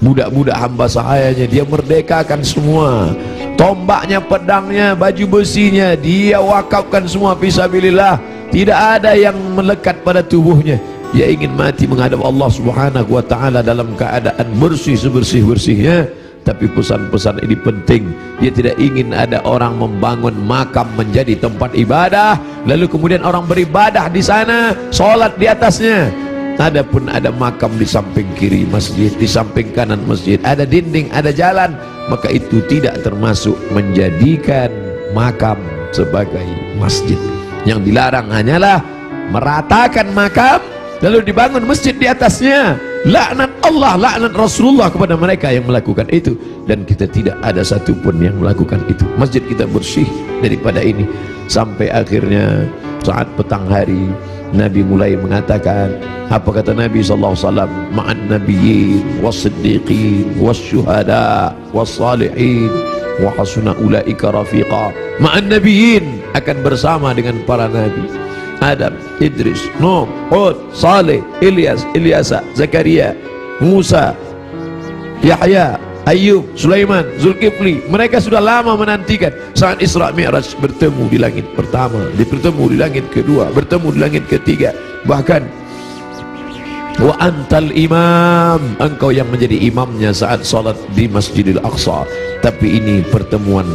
budak-budak hamba sahayanya, dia merdekakan semua. Tombaknya, pedangnya, baju besinya, dia wakafkan semua fisabilillah. Tidak ada yang melekat pada tubuhnya. Dia ingin mati menghadap Allah Subhanahu wa ta'ala dalam keadaan bersih sebersih-bersihnya. Tapi pesan-pesan ini penting. Dia tidak ingin ada orang membangun makam menjadi tempat ibadah, lalu kemudian orang beribadah di sana, sholat di atasnya. Adapun ada makam di samping kiri masjid, di samping kanan masjid, ada dinding, ada jalan, maka itu tidak termasuk menjadikan makam sebagai masjid. Yang dilarang hanyalah meratakan makam lalu dibangun masjid di atasnya. Laknat Allah, laknat Rasulullah kepada mereka yang melakukan itu, dan kita tidak ada satupun yang melakukan itu. Masjid kita bersih daripada ini. Sampai akhirnya saat petang hari Nabi mulai mengatakan, apa kata Nabi sallallahu alaihi wasallam? Ma'an nabiyyin was-siddiqin was-syuhada was-salihin wa hasuna ulaika rafiqa. Ma'an nabiyyin, akan bersama dengan para nabi, Adam, Idris, Nuh, Hud, Saleh, Ilyas, Ilyasa, Zakaria, Musa, Yahya, Ayub, Sulaiman, Zulkifli. Mereka sudah lama menantikan saat Isra Mi'raj, bertemu di langit pertama, bertemu di langit kedua, bertemu di langit ketiga. Bahkan wa antal imam, engkau yang menjadi imamnya saat salat di Masjidil Aqsa. Tapi ini pertemuan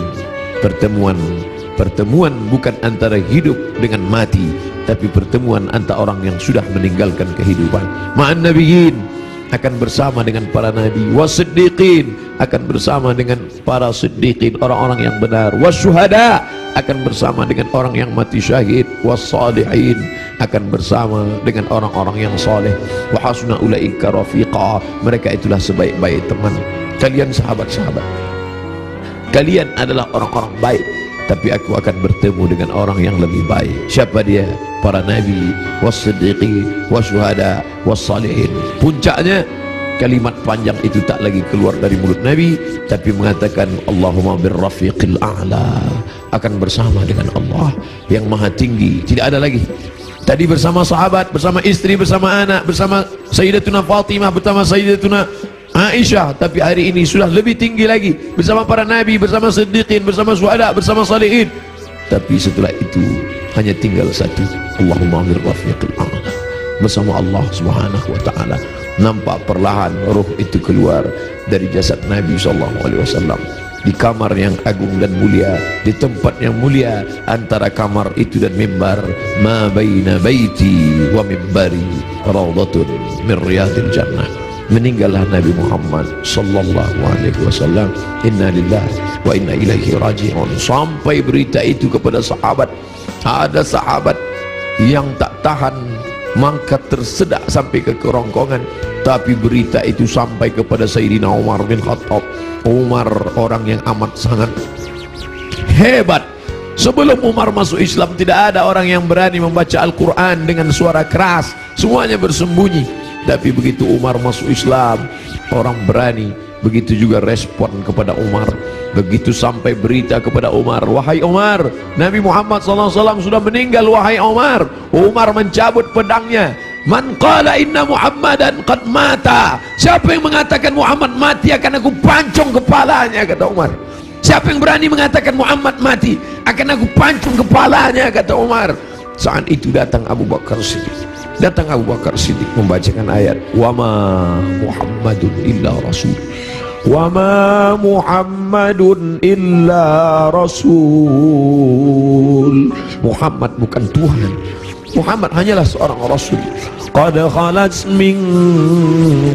bukan antara hidup dengan mati, tapi pertemuan antara orang yang sudah meninggalkan kehidupan. Ma'an nabiyyin, akan bersama dengan para nabi, wasiddiqin, akan bersama dengan para siddiqin, orang-orang yang benar, wasyuhada, akan bersama dengan orang yang mati syahid, wassalihin akan bersama dengan orang-orang yang soleh, wa hasuna ulaika rafiqa, mereka itulah sebaik-baik teman. Kalian sahabat-sahabat, kalian adalah orang-orang baik, tapi aku akan bertemu dengan orang yang lebih baik. Siapa dia? Para nabi, was-siddiqin, wasyuhada, wassalihin. Puncaknya kalimat panjang itu tak lagi keluar dari mulut Nabi, tapi mengatakan Allahumma birrafiqil a'la, akan bersama dengan Allah yang maha tinggi. Tidak ada lagi. Tadi bersama sahabat, bersama istri, bersama anak, bersama Sayyidatuna Fatimah, bersama Sayyidatuna Aisyah, tapi hari ini sudah lebih tinggi lagi, bersama para nabi, bersama siddiqin, bersama syuhada, bersama salihin. Tapi setelah itu hanya tinggal satu, Allahumma birrafiqil a'la, bersama Allah Subhanahu wa taala. Nampak perlahan roh itu keluar dari jasad Nabi SAW di kamar yang agung dan mulia, di tempat yang mulia. Antara kamar itu dan mimbar, ma baina baiti wa mimbari raudhatun min riyadil jannah. Meninggallah Nabi Muhammad SAW. Inna lillahi wa inna ilaihi raji'un. Sampai berita itu kepada sahabat, ada sahabat yang tak tahan, maka tersedak sampai ke kerongkongan. Tapi berita itu sampai kepada Sayyidina Umar bin Khattab. Umar orang yang amat sangat hebat. Sebelum Umar masuk Islam, tidak ada orang yang berani membaca Al-Quran dengan suara keras, semuanya bersembunyi. Tapi begitu Umar masuk Islam, orang berani. Begitu juga respon kepada Umar. Begitu sampai berita kepada Umar, wahai Umar, Nabi Muhammad SAW sudah meninggal, wahai Umar. Umar mencabut pedangnya. Man qala inna Muhammadan qad mata, siapa yang mengatakan Muhammad mati akan aku pancung kepalanya, kata Umar. Siapa yang berani mengatakan Muhammad mati akan aku pancung kepalanya, kata Umar. Saat itu datang Abu Bakar Siddiq. Datang Abu Bakar Siddiq membacakan ayat wa ma Muhammadun illa rasul, wa ma Muhammadun illa rasul. Muhammad bukan Tuhan, Muhammad hanyalah seorang rasul. Qad khalat min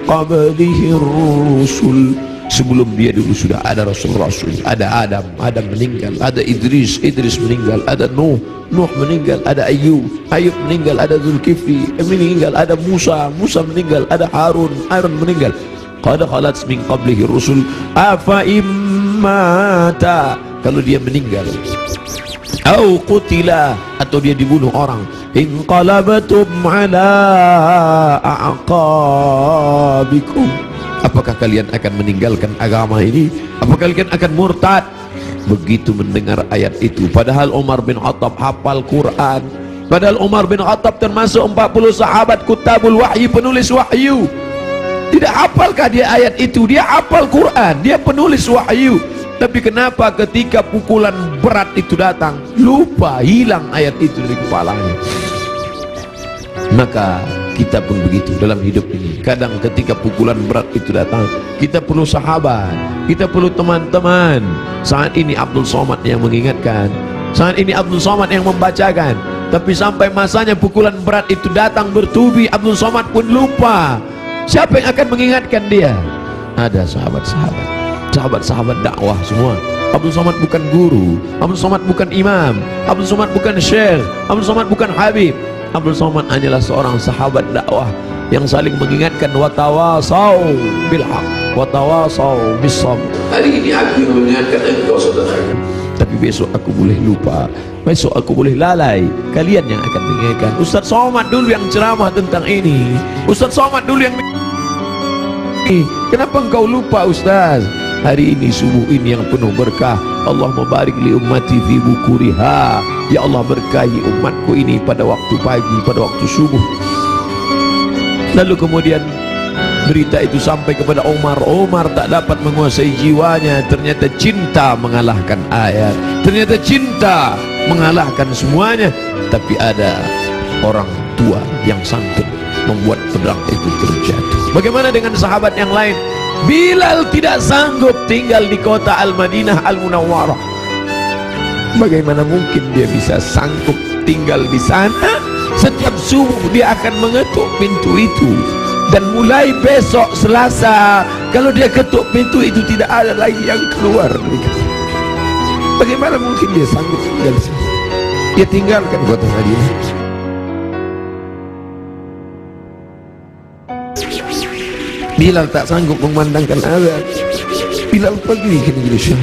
qablihi rusul, sebelum dia dulu sudah ada rasul-rasul. Ada Adam, Adam meninggal. Ada Idris, Idris meninggal. Ada Nuh, Nuh meninggal. Ada Ayub, Ayub meninggal. Ada Zulkifli meninggal. Ada Musa, Musa meninggal. Ada Harun, Harun meninggal. Qad khalat min qablihi rusul afa immata, kalau dia meninggal, au qutila, atau dia dibunuh orang, inqalabatum ala aqabikum, apakah kalian akan meninggalkan agama ini? Apakah kalian akan murtad? Begitu mendengar ayat itu, padahal Umar bin Khattab hafal Quran, padahal Umar bin Khattab termasuk 40 sahabat kutabul wahyi, penulis wahyu. Tidak hafalkah dia ayat itu? Dia hafal Quran, dia penulis wahyu. Tapi kenapa ketika pukulan berat itu datang, lupa, hilang ayat itu dari kepalanya? Maka kita pun begitu dalam hidup ini. Kadang ketika pukulan berat itu datang, kita perlu sahabat, kita perlu teman-teman. Saat ini Abdul Somad yang mengingatkan, saat ini Abdul Somad yang membacakan. Tapi sampai masanya pukulan berat itu datang bertubi, Abdul Somad pun lupa. Siapa yang akan mengingatkan dia? Ada sahabat-sahabat, sahabat-sahabat dakwah semua. Abdul Somad bukan guru, Abdul Somad bukan imam, Abdul Somad bukan syekh, Abdul Somad bukan habib. Abdul Somad hanyalah seorang sahabat dakwah yang saling mengingatkan, watawasau bil haq, watawasau bis sabr. Hari ini aku mengingatkan engkau saudaraku, tapi besok aku boleh lupa, besok aku boleh lalai. Kalian yang akan mengingatkan. Ustaz Somad dulu yang ceramah tentang ini, Ustaz Somad dulu yang kenapa engkau lupa Ustaz? Hari ini subuh ini yang penuh berkah. Allahumma barik li ummati fi bukuriha, ya Allah berkahi umatku ini pada waktu pagi, pada waktu subuh. Lalu kemudian berita itu sampai kepada Umar. Umar tak dapat menguasai jiwanya. Ternyata cinta mengalahkan ayat, ternyata cinta mengalahkan semuanya. Tapi ada orang tua yang sanggup membuat pedang itu terjatuh. Bagaimana dengan sahabat yang lain? Bilal tidak sanggup tinggal di kota Al-Madinah Al-Munawwarah. Bagaimana mungkin dia bisa sanggup tinggal di sana? Setiap subuh dia akan mengetuk pintu itu. Dan mulai besok Selasa, kalau dia ketuk pintu itu tidak ada lagi yang keluar. Bagaimana mungkin dia sanggup tinggal di sana? Dia tinggalkan kota Madinah. Bilal tak sanggup memandangkan azan. Bilal pergi ke negeri Syam.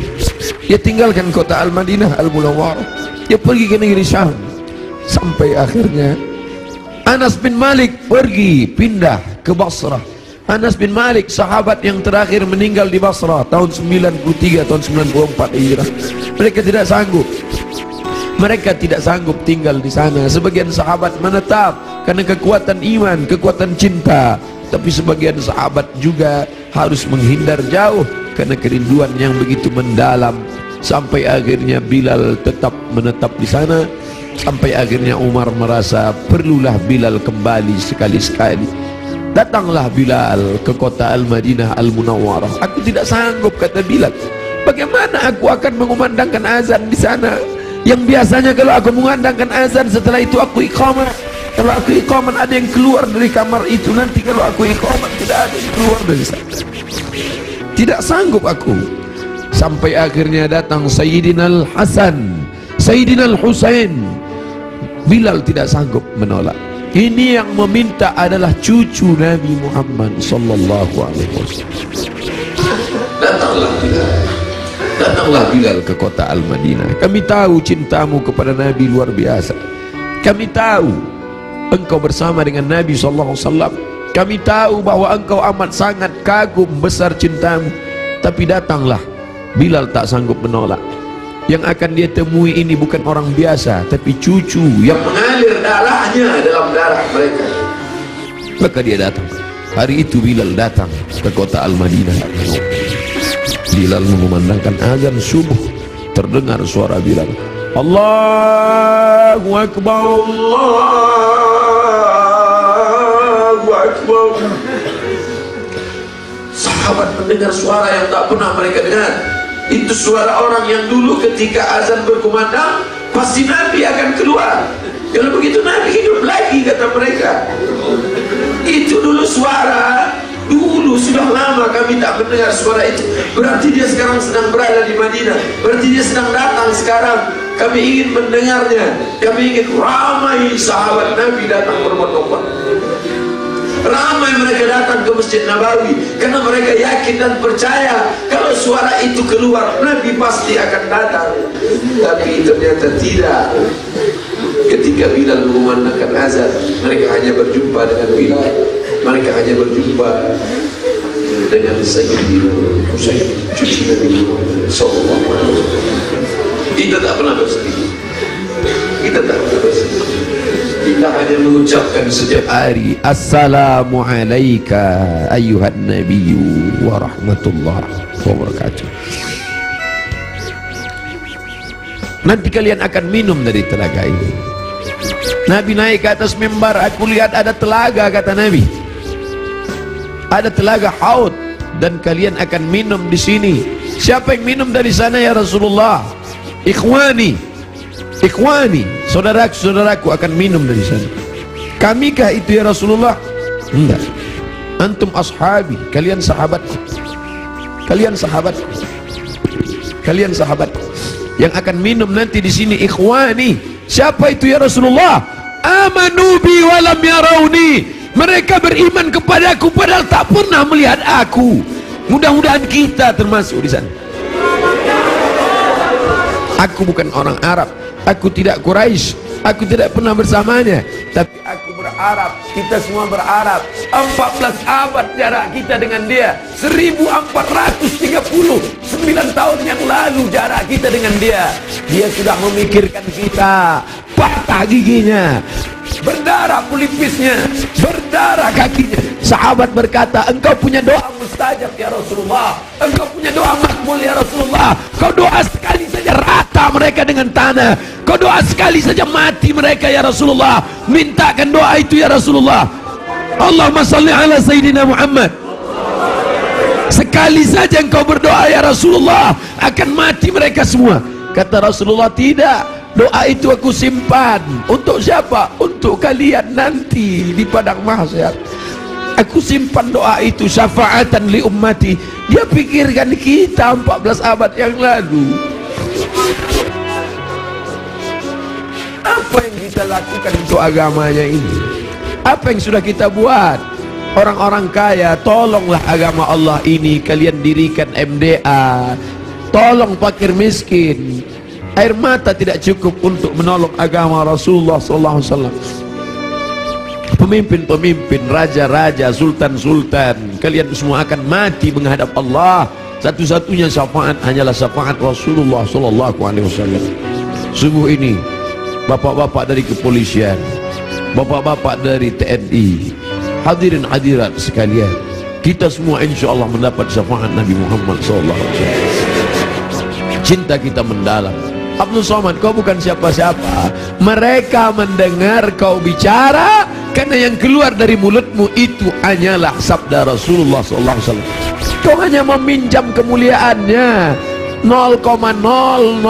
Dia tinggalkan kota Al-Madinah Al-Munawwarah. Dia pergi ke negeri Syam. Sampai akhirnya Anas bin Malik pergi pindah ke Basrah. Anas bin Malik sahabat yang terakhir meninggal di Basrah tahun 93 tahun 94 Hijrah. Mereka tidak sanggup. Mereka tidak sanggup tinggal di sana. Sebagian sahabat menetap karena kekuatan iman, kekuatan cinta. Tapi sebagian sahabat juga harus menghindar jauh karena kerinduan yang begitu mendalam. Sampai akhirnya Bilal tetap menetap di sana. Sampai akhirnya Umar merasa perlulah Bilal kembali sekali-sekali. Datanglah Bilal ke kota Al-Madinah Al-Munawwarah. Aku tidak sanggup, kata Bilal. Bagaimana aku akan mengumandangkan azan di sana? Yang biasanya kalau aku mengumandangkan azan, setelah itu aku iqamah. Kalau aku iqamah ada yang keluar dari kamar itu. Nanti kalau aku iqamah tidak ada yang keluar dari sana. Tidak sanggup aku. Sampai akhirnya datang Sayyidina Al-Hasan, Sayyidina Al-Husain. Bilal tidak sanggup menolak. Ini yang meminta adalah cucu Nabi Muhammad sallallahu alaihi wasallam. Datanglah Bilal. Datanglah Bilal ke kota Al-Madinah. Kami tahu cintamu kepada Nabi luar biasa. Kami tahu engkau bersama dengan Nabi sallallahu alaihi wasallam. Kami tahu bahwa engkau amat sangat kagum besar cintamu. Tapi datanglah. Bilal tak sanggup menolak. Yang akan dia temui ini bukan orang biasa, tapi cucu yang mengalir darahnya dalam darah mereka. Maka dia datang. Hari itu Bilal datang ke kota Al-Madinah. Bilal mengumandangkan azan subuh. Terdengar suara Bilal, Allahu Akbar, Allahu Akbar. Sahabat mendengar suara yang tak pernah mereka dengar. Itu suara orang yang dulu ketika azan berkumandang pasti Nabi akan keluar. Kalau begitu Nabi hidup lagi, kata mereka. Itu dulu suara, dulu sudah lama kami tak mendengar suara itu. Berarti dia sekarang sedang berada di Madinah. Berarti dia sedang datang sekarang. Kami ingin mendengarnya. Kami ingin ramai sahabat Nabi datang berbondong-bondong. Ramai mereka datang ke Masjid Nabawi karena mereka yakin dan percaya kalau suara itu keluar Nabi pasti akan datang. Tapi ternyata tidak. Ketika Bilal mengumandangkan azan, mereka hanya berjumpa dengan Bilal. Mereka hanya berjumpa dengan Sayyidina Husain, cucu Nabi Muhammad sallallahu alaihi wasallam. Kita tak pernah bersedih. Kita tak pernah bersedih. Kita hanya mengucapkan setiap hari Assalamu alayka ayyuhan nabiyyu wa rahmatullahi wa barakatuh. Nanti kalian akan minum dari telaga ini. Nabi naik ke atas mimbar. Aku lihat ada telaga, kata Nabi. Ada telaga Haud dan kalian akan minum di sini. Siapa yang minum dari sana ya Rasulullah? Ikhwani, ikhwani, saudaraku akan minum dari sana. Kamikah itu ya Rasulullah? Enggak. Antum ashabi, kalian sahabatku. Kalian sahabatku. Kalian sahabatku. Yang akan minum nanti di sini ikhwani. Siapa itu ya Rasulullah? Amanu bi wa lam yarawni. Mereka beriman kepadaku padahal tak pernah melihat aku. Mudah-mudahan kita termasuk di sana. Aku bukan orang Arab, aku tidak Quraisy, aku tidak pernah bersamanya, tapi aku berharap, kita semua berharap 14 abad jarak kita dengan dia, 1439 tahun yang lalu jarak kita dengan dia. Dia sudah memikirkan kita, patah giginya, berdarah pelipisnya, berdarah kakinya. Sahabat berkata, engkau punya doa mustajab ya Rasulullah, engkau punya doa makbul ya Rasulullah. Kau doa sekali saja rata mereka dengan tanah, kau doa sekali saja mati mereka ya Rasulullah. Mintakan doa itu ya Rasulullah. Allahumma salli ala Sayyidina Muhammad. Sekali saja engkau berdoa ya Rasulullah, akan mati mereka semua. Kata Rasulullah, tidak, doa itu aku simpan. Untuk siapa? Untuk kalian nanti di padang mahsyar. Aku simpan doa itu syafaatan li ummati. Dia pikirkan kita 14 abad yang lalu. Apa yang kita lakukan untuk agamanya ini? Apa yang sudah kita buat? Orang-orang kaya, tolonglah agama Allah ini. Kalian dirikan MDA, tolong fakir miskin. Air mata tidak cukup untuk menolong agama Rasulullah SAW. Pemimpin-pemimpin, raja-raja, sultan-sultan, kalian semua akan mati menghadap Allah. Satu-satunya syafaat hanyalah syafaat Rasulullah SAW. Subuh ini, bapak-bapak dari kepolisian, bapak-bapak dari TNI, hadirin hadirat sekalian, kita semua insya Allah mendapat syafaat Nabi Muhammad SAW. Cinta kita mendalam. Abdul Somad, kau bukan siapa-siapa. Mereka mendengar kau bicara karena yang keluar dari mulutmu itu hanyalah sabda Rasulullah SAW. Kau hanya meminjam kemuliaannya. 0,001%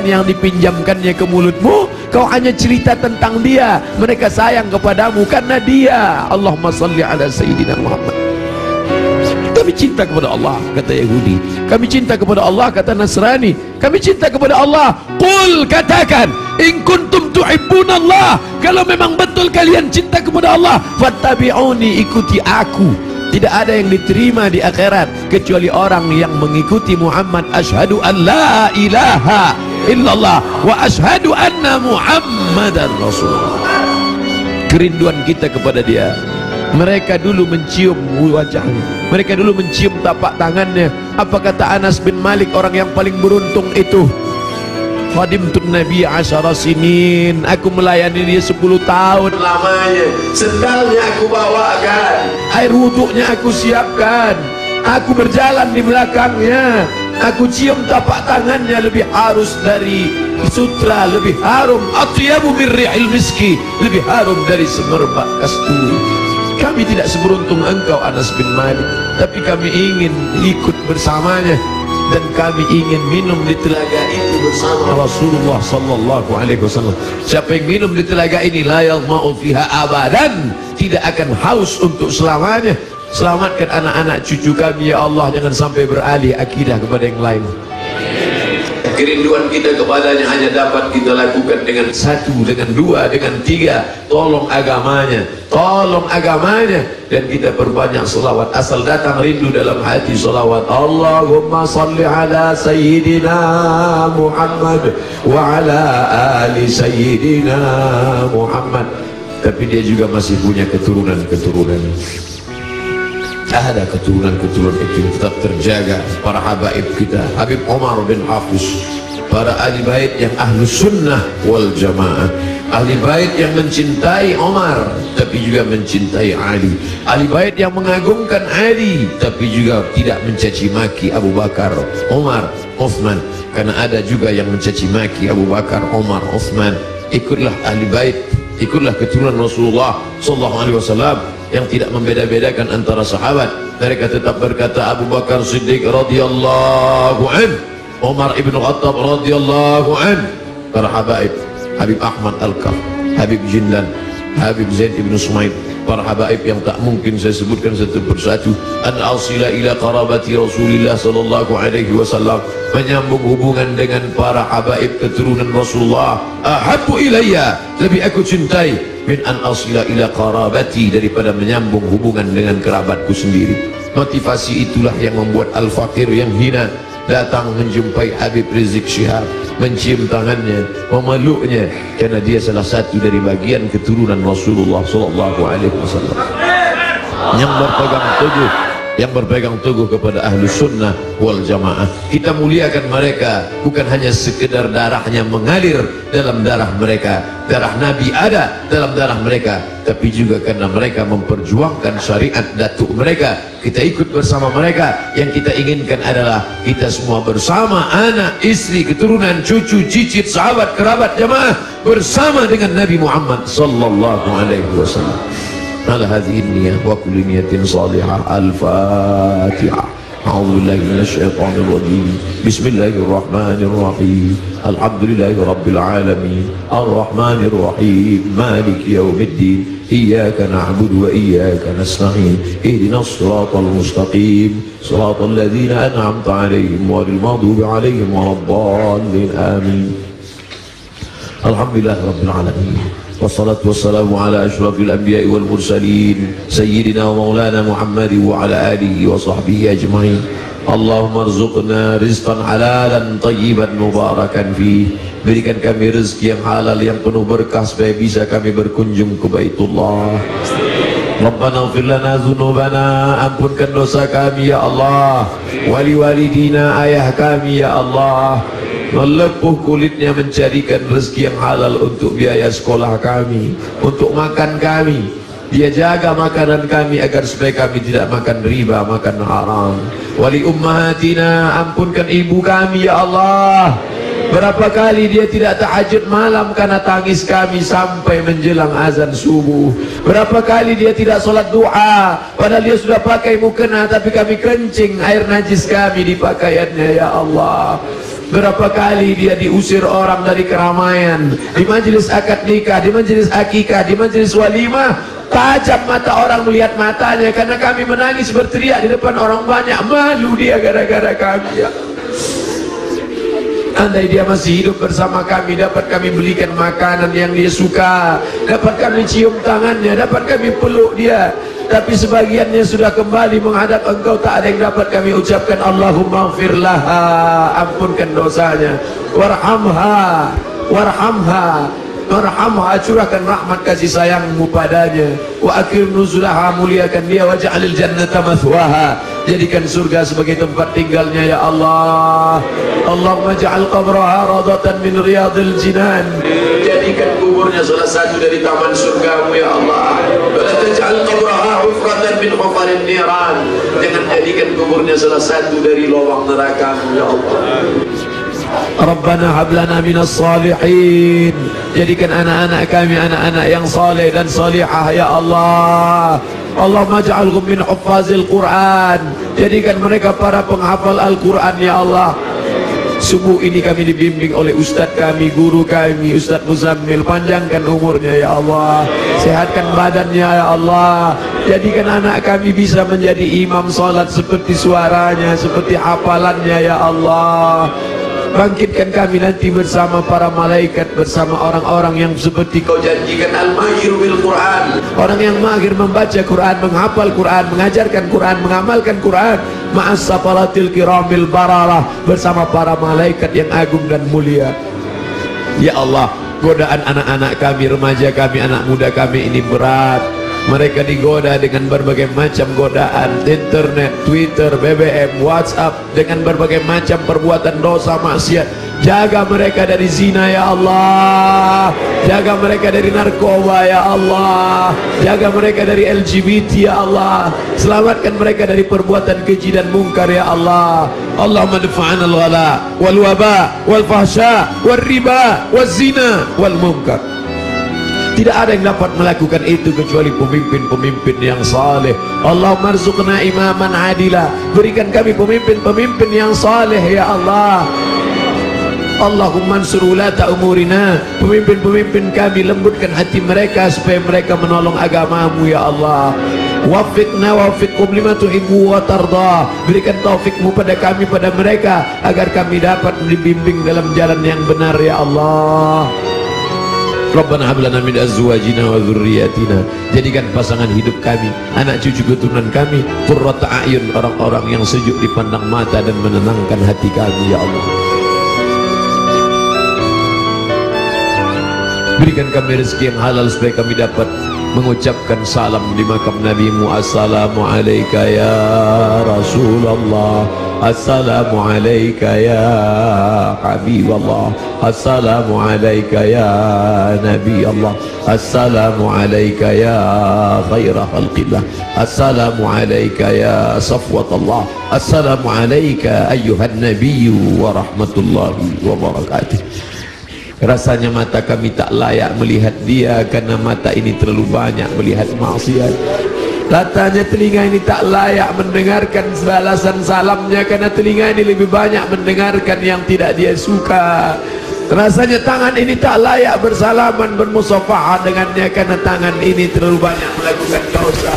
yang dipinjamkannya ke mulutmu. Kau hanya cerita tentang dia. Mereka sayang kepadamu karena dia. Allahumma salli ala Sayyidina Muhammad. Kami cinta kepada Allah, kata Yahudi. Kami cinta kepada Allah, kata Nasrani. Kami cinta kepada Allah. Qul, katakan, in kuntum tuhibbunallah, kalau memang betul kalian cinta kepada Allah, fattabi'uni, ikuti aku. Tidak ada yang diterima di akhirat kecuali orang yang mengikuti Muhammad. Asyhadu an la ilaha illallah wa asyhadu anna Muhammadan Rasulullah. Kerinduan kita kepada dia. Mereka dulu mencium wajahnya, mereka dulu mencium tapak tangannya. Apa kata Anas bin Malik, orang yang paling beruntung itu? Khadimtun Nabi 10 sinin, aku melayani dia 10 tahun lamanya. Sendalnya aku bawakan, air wuduknya aku siapkan, aku berjalan di belakangnya, aku cium tapak tangannya, lebih halus dari sutra, lebih harum, atyabu min rihil miski, lebih harum dari semerbak kasturi. Kami tidak seberuntung engkau Anas bin Malik, tapi kami ingin ikut bersamanya dan kami ingin minum di telaga itu bersama Rasulullah sallallahu alaihi wasallam. Siapa yang minum di telaga ini la yadma'u fiha abadan, tidak akan haus untuk selamanya. Selamatkan anak-anak cucu kami ya Allah, jangan sampai beralih akidah kepada yang lain. Kerinduan kita kepadanya hanya dapat kita lakukan dengan 1, dengan 2, dengan 3. Tolong agamanya, tolong agamanya, dan kita perbanyak selawat. Asal datang rindu dalam hati selawat. Allahumma salli ala Sayyidina Muhammad wa ala ali Sayyidina Muhammad. Tapi dia juga masih punya keturunan-keturunan. Ada keturunan-keturunan itu tetap terjaga. Para habaib kita, Habib Omar bin Hafiz, para ahli bait yang ahlus sunnah wal jamaah, ahli bait yang mencintai Omar tapi juga mencintai Ali, ahli bait yang mengagungkan Ali tapi juga tidak mencaci maki Abu Bakar, Omar, Uthman. Karena ada juga yang mencaci maki Abu Bakar, Omar, Uthman. Ikutlah ahli bait, ikutlah keturunan Rasulullah sallallahu alaihi wasallam yang tidak membeda-bedakan antara sahabat. Mereka tetap berkata Abu Bakar Siddiq radhiyallahu an, Umar ibn Khattab radhiyallahu an. Para habaib, Habib Ahmad Al-Kaf, Habib Jindan, Habib Zaid ibn Sumaid, para habaib yang tak mungkin saya sebutkan satu persatu. An asila ila qarabati Rasulillah sallallahu alaihi wasallam, menyambung hubungan dengan para habaib keturunan Rasulullah. Ahabbu ilayya, lebih aku cintai min an asila ila qarabati, daripada menyambung hubungan dengan kerabatku sendiri. Motivasi itulah yang membuat al-fakir yang hina datang menjumpai Habib Rizik Syihab, mencium tangannya, memeluknya, karena dia salah satu dari bagian keturunan Rasulullah sallallahu alaihi wasallam yang berpegang teguh kepada ahlus sunnah wal jamaah. Kita muliakan mereka bukan hanya sekedar darahnya mengalir dalam darah mereka, darah Nabi ada dalam darah mereka, tapi juga karena mereka memperjuangkan syariat datuk mereka. Kita ikut bersama mereka. Yang kita inginkan adalah kita semua bersama, anak, istri, keturunan, cucu, cicit, sahabat, kerabat, jamaah, bersama dengan Nabi Muhammad sallallahu alaihi wasallam. على هذه النية وكل نية صالحة. الفاتحة. أعوذ بالله من الشيطان الرجيم بسم الله الرحمن الرحيم الحمد لله رب العالمين الرحمن الرحيم مالك يوم الدين إياك نعبد وإياك نستعين اهدنا الصراط المستقيم صراط الذين أنعمت عليهم غير المغضوب عليهم ولا الضالين آمين. الحمد لله رب العالمين والصلاة والسلام على أشرف الأنبياء والمرسلين سيدنا ومولانا محمد وعلى آله وصحبه أجمعين. اللهم ارزقنا رزقا حلالا طيبا مباركا فيه. Berikan kami rezeki yang halal yang penuh berkah supaya bisa kami berkunjung ke Baitullah. Rabbana ighfir lana dzunubana, ampunkan dosa kami ya Allah. Wali walidina, ayah kami ya Allah. Melepuh kulitnya mencarikan rezeki yang halal untuk biaya sekolah kami, untuk makan kami. Dia jaga makanan kami agar supaya kami tidak makan riba, makan haram. Wali ummahatina, ampunkan ibu kami ya Allah. Berapa kali dia tidak tahajud malam karena tangis kami sampai menjelang azan subuh. Berapa kali dia tidak sholat duha padahal dia sudah pakai mukena, tapi kami kencing air najis kami di pakaiannya ya Allah. Berapa kali dia diusir orang dari keramaian, di majelis akad nikah, di majelis akikah, di majelis walimah. Tajam mata orang melihat matanya karena kami menangis berteriak di depan orang banyak. Malu dia gara-gara kami ya. Andai dia masih hidup bersama kami, dapat kami belikan makanan yang dia suka, dapat kami cium tangannya, dapat kami peluk dia. Tapi sebagiannya sudah kembali menghadap engkau, tak ada yang dapat kami ucapkan Allahumma ighfir laha, ampunkan dosanya, warhamha, warhamha, warhamha, curahkan rahmat kasih sayangmu padanya, wa akrim nuzulaha, muliakan dia, waj'alil jannata mathwaha, jadikan surga sebagai tempat tinggalnya ya Allah. Allahumma ja'al qabraha radatan min riyadil jinan, jadikan kuburnya salah satu dari taman surgamu ya Allah. Wala taj'al qabraha hufratan min hufarin niran, jangan jadikan kuburnya salah satu dari lubang neraka ya Allah. Rabbana hablana minas salihin, jadikan anak-anak kami anak-anak yang saleh dan salihah ya Allah. Allahumma ja'alhum min huffazil Quran, jadikan mereka para penghafal Al-Quran ya Allah. Subuh ini kami dibimbing oleh Ustaz kami, guru kami, Ustaz Muzammil. Panjangkan umurnya ya Allah, sehatkan badannya ya Allah. Jadikan anak kami bisa menjadi imam salat seperti suaranya, seperti hafalannya ya Allah. Bangkitkan kami nanti bersama para malaikat, bersama orang-orang yang seperti kau janjikan, al-mahir bil Quran, orang yang mahir membaca Quran, menghafal Quran, mengajarkan Quran, mengamalkan Quran, ma'as safaratil kiramil bararah, bersama para malaikat yang agung dan mulia ya Allah. Godaan anak-anak kami, remaja kami, anak muda kami ini berat. Mereka digoda dengan berbagai macam godaan, internet, Twitter, BBM, WhatsApp, dengan berbagai macam perbuatan dosa maksiat. Jaga mereka dari zina ya Allah, jaga mereka dari narkoba ya Allah, jaga mereka dari LGBT ya Allah, selamatkan mereka dari perbuatan keji dan mungkar ya Allah. Allahumma dafa'an al-ghala wal waba wal fahsya wal riba wal zina wal munkar. Tidak ada yang dapat melakukan itu kecuali pemimpin-pemimpin yang saleh. Allahumma arzuqna imaman adila, berikan kami pemimpin-pemimpin yang saleh ya Allah. Allahumma ansur ulata umurina, pemimpin-pemimpin kami lembutkan hati mereka supaya mereka menolong agamamu ya Allah. Wafiqna wafiqhum lima tuhibbu wa tarda, berikan taufikmu pada kami, pada mereka, agar kami dapat dibimbing dalam jalan yang benar ya Allah. Rabbana hab lana min azwajina wa dzurriyyatina, jadikan pasangan hidup kami, anak cucu keturunan kami qurrata a'yun, orang-orang yang sejuk dipandang mata dan menenangkan hati kami ya Allah. Berikan kami rezeki yang halal supaya kami dapat mengucapkan salam di makam Nabi-Mu. Assalamu alayka ya Rasulullah, assalamu alayka ya Habiballah, assalamu alayka ya Nabi Allah, assalamu alayka ya khaira khalqillah, assalamu alayka ya safwatullah, assalamu alayka ayyuhan nabiyyu wa rahmatullahi wa barakatuh. Rasanya mata kami tak layak melihat dia karena mata ini terlalu banyak melihat maksiat. Katanya telinga ini tak layak mendengarkan balasan salamnya, karena telinga ini lebih banyak mendengarkan yang tidak dia suka. Rasanya tangan ini tak layak bersalaman bermusafahah dengannya, karena tangan ini terlalu banyak melakukan dosa.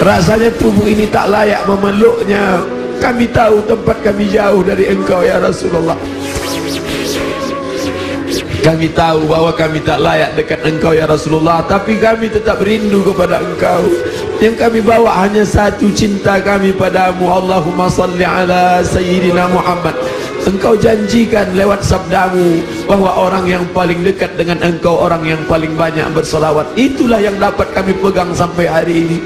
Rasanya tubuh ini tak layak memeluknya. Kami tahu tempat kami jauh dari engkau ya Rasulullah. Kami tahu bahwa kami tak layak dekat engkau ya Rasulullah, tapi kami tetap rindu kepada engkau. Yang kami bawa hanya satu, cinta kami padamu. Allahumma salli ala Sayyidina Muhammad. Engkau janjikan lewat sabdamu bahwa orang yang paling dekat dengan engkau, orang yang paling banyak bersalawat. Itulah yang dapat kami pegang sampai hari ini.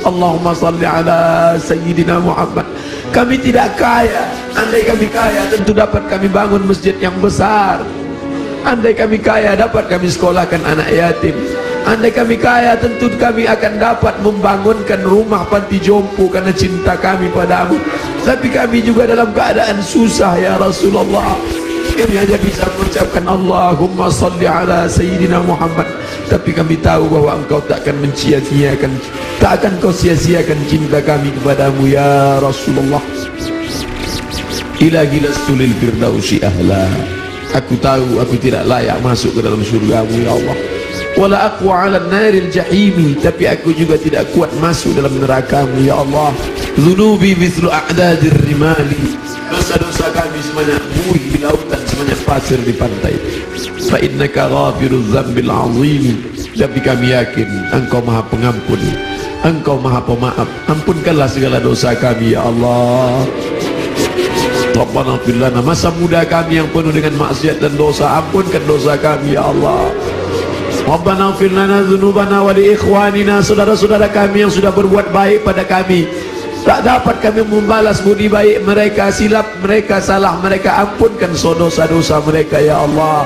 Allahumma salli ala Sayyidina Muhammad. Kami tidak kaya. Andai kami kaya, tentu dapat kami bangun masjid yang besar. Andai kami kaya, dapat kami sekolahkan anak yatim. Andai kami kaya, tentu kami akan dapat membangunkan rumah panti jompo karena cinta kami padamu. Tapi kami juga dalam keadaan susah ya Rasulullah. Kami hanya bisa mengucapkan Allahumma salli ala Sayyidina Muhammad. Tapi kami tahu bahwa engkau tak akan mencia-ciakan, tak akan kau sia-siakan cinta kami kepadamu ya Rasulullah. Ilahi lastulil firdausi ahla. Aku tahu aku tidak layak masuk ke dalam surgamu ya Allah. Wala aqwa 'ala naril jahimi, tapi aku juga tidak kuat masuk dalam nerakamu ya Allah. Dzunubi mithlu a'dadir rimali. Dosa-dosa kami sebanyak buih di lautan, sebanyak pasir di pantai. Fa innaka ghafirudz dzambil 'azim. Tapi kami yakin engkau Maha Pengampun, engkau Maha Pemaaf. Ampunkanlah segala dosa kami ya Allah. Rabbana ighfir lana, masa muda kami yang penuh dengan maksiat dan dosa, ampunkan dosa kami ya Allah. Rabbana ighfir lana dzunubana wa li ikhwanina, saudara-saudara kami yang sudah berbuat baik pada kami, tak dapat kami membalas budi baik mereka, silap mereka, salah mereka, ampunkan dosa-dosa mereka ya Allah.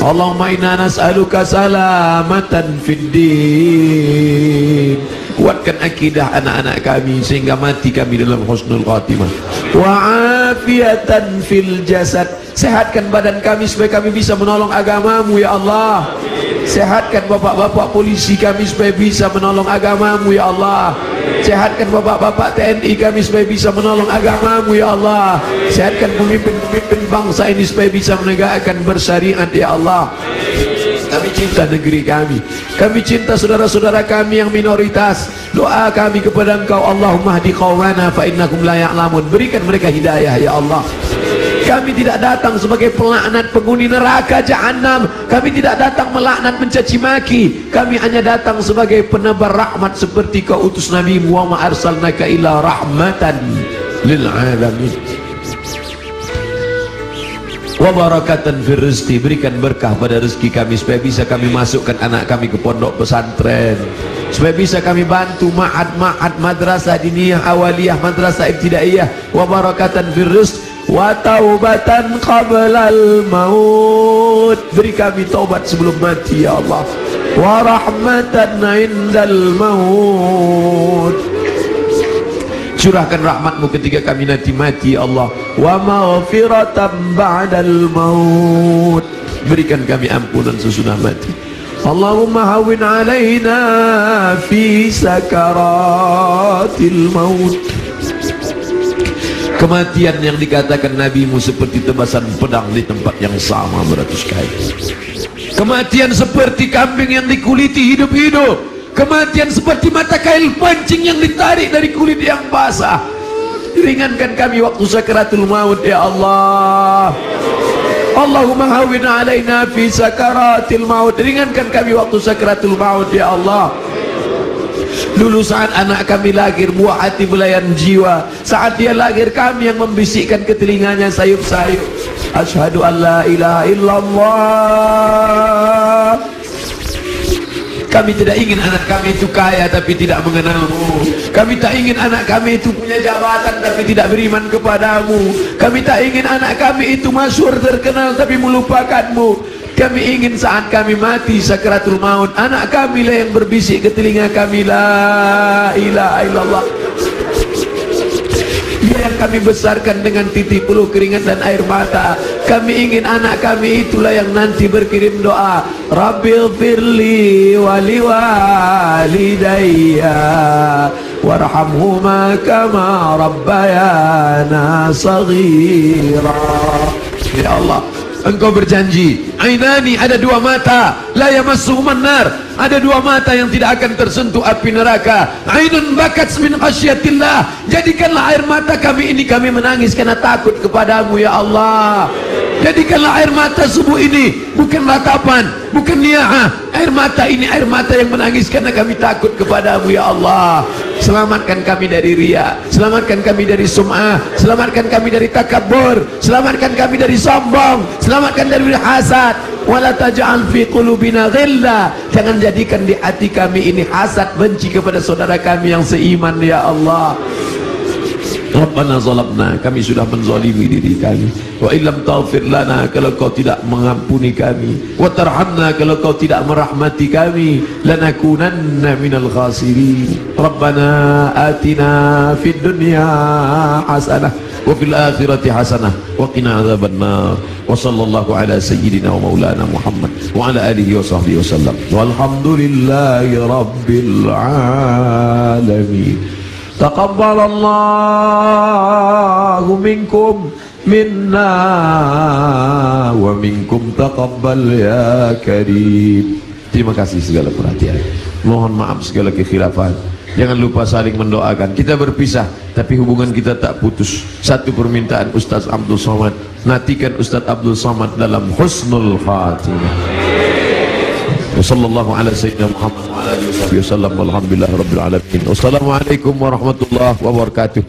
Allahumma inna nas'aluka salamatan fid din. Kuatkan akidah anak-anak kami sehingga mati kami dalam husnul khatimah. Wa afiatan fil jasad. Sehatkan badan kami supaya kami bisa menolong agamamu ya Allah. Sehatkan bapak-bapak polisi kami supaya bisa menolong agamamu ya Allah. Sehatkan bapak-bapak TNI kami supaya bisa menolong agamamu ya Allah. Sehatkan pemimpin-pemimpin bangsa ini supaya bisa menegakkan bersyariat ya Allah. Kami cinta negeri kami, kami cinta saudara-saudara kami yang minoritas. Doa kami kepada engkau, Allahumma hdi qaumana fa innakum la ya'lamun. Berikan mereka hidayah ya Allah. Kami tidak datang sebagai pelaknat penghuni neraka jahanam. Kami tidak datang melaknat mencaci maki. Kami hanya datang sebagai penebar rahmat seperti kau utus Nabi Muhammad arsalnaka ila rahmatan lil alamin. Wa barakatan fir rizqi, berikan berkah pada rezeki kami supaya bisa kami masukkan anak kami ke pondok pesantren, supaya bisa kami bantu ma'had madrasah diniyah awaliyah, madrasah ibtidaiyah. Wa barakatan fir rizq wa taubatan qablal maut, beri kami taubat sebelum mati ya Allah. Wa rahmatan indal maut, curahkan rahmatmu ketika kami nanti mati ya Allah. Wa maghfiratan ba'dal maut, berikan kami ampunan sesudah mati. Allahumma hawwin alaina fi sakaratil maut. Kematian yang dikatakan nabimu seperti tebasan pedang di tempat yang sama beratus kali. Kematian seperti kambing yang dikuliti hidup-hidup. Kematian seperti mata kail pancing yang ditarik dari kulit yang basah. Ringankan kami waktu sakaratul maut ya Allah. Allahumma hawwin alaina fi sakaratil maut, ringankan kami waktu sakaratul maut ya Allah. Dulu saat anak kami lahir, buah hati belayan jiwa, saat dia lahir kami yang membisikkan ke telinganya sayup-sayup, asyhadu an la ilaha illallah. Kami tidak ingin anak kami itu kaya tapi tidak mengenalmu. Kami tak ingin anak kami itu punya jabatan tapi tidak beriman kepadamu. Kami tak ingin anak kami itu masyhur terkenal tapi melupakanmu. Kami ingin saat kami mati sakaratul maut, anak kami lah yang berbisik ke telinga kami, la ilaha illallah. Dia yang yang kami besarkan dengan titik peluh keringat dan air mata. Kami ingin anak kami itulah yang nanti berkirim doa, Rabbil firli wali walidayya warhamhuma kama rabbayana saghira. Ya Allah, Engkau berjanji, ainani, ada dua mata, la yamassuhuman nar, ada dua mata yang tidak akan tersentuh api neraka. Ainun bakat min khasyatillah, jadikanlah air mata kami ini, kami menangis karena takut kepadamu ya Allah. Jadikanlah air mata subuh ini bukan ratapan, bukan ni'ah. Air mata ini air mata yang menangis karena kami takut kepadamu ya Allah. Selamatkan kami dari riya, selamatkan kami dari sum'ah, selamatkan kami dari takabur, selamatkan kami dari sombong, selamatkan dari hasad. Wala taj'al fi qulubina ghilla, jangan jadikan di hati kami ini hasad, benci kepada saudara kami yang seiman ya Allah. Rabbana zalamna, kami sudah menzalimi diri kami. Wa illam taghfir lana, kalau kau tidak mengampuni kami. Wa tarhamna, kalau kau tidak merahmati kami. Lanakunanna minal khasirin. Rabbana atina fid dunya hasanah wa fil akhirati hasanah wa qina adzabannar. Wa sallallahu ala sayyidina wa maulana Muhammad wa ala alihi wa sahbihi wasallam. Walhamdulillahi rabbil alamin. Taqabbalallahu minkum minna wa minkum taqabbal ya karim. Terima kasih segala perhatian, mohon maaf segala kekhilafan. Jangan lupa saling mendoakan. Kita berpisah tapi hubungan kita tak putus. Satu permintaan Ustaz Abdul Somad, nantikan Ustaz Abdul Somad dalam husnul khatimah. Wassallallahu ala sayyidina Muhammad wa ala alihi wasallam. Walhamdulillah rabbil alamin. Wassalamualaikum warahmatullahi wabarakatuh.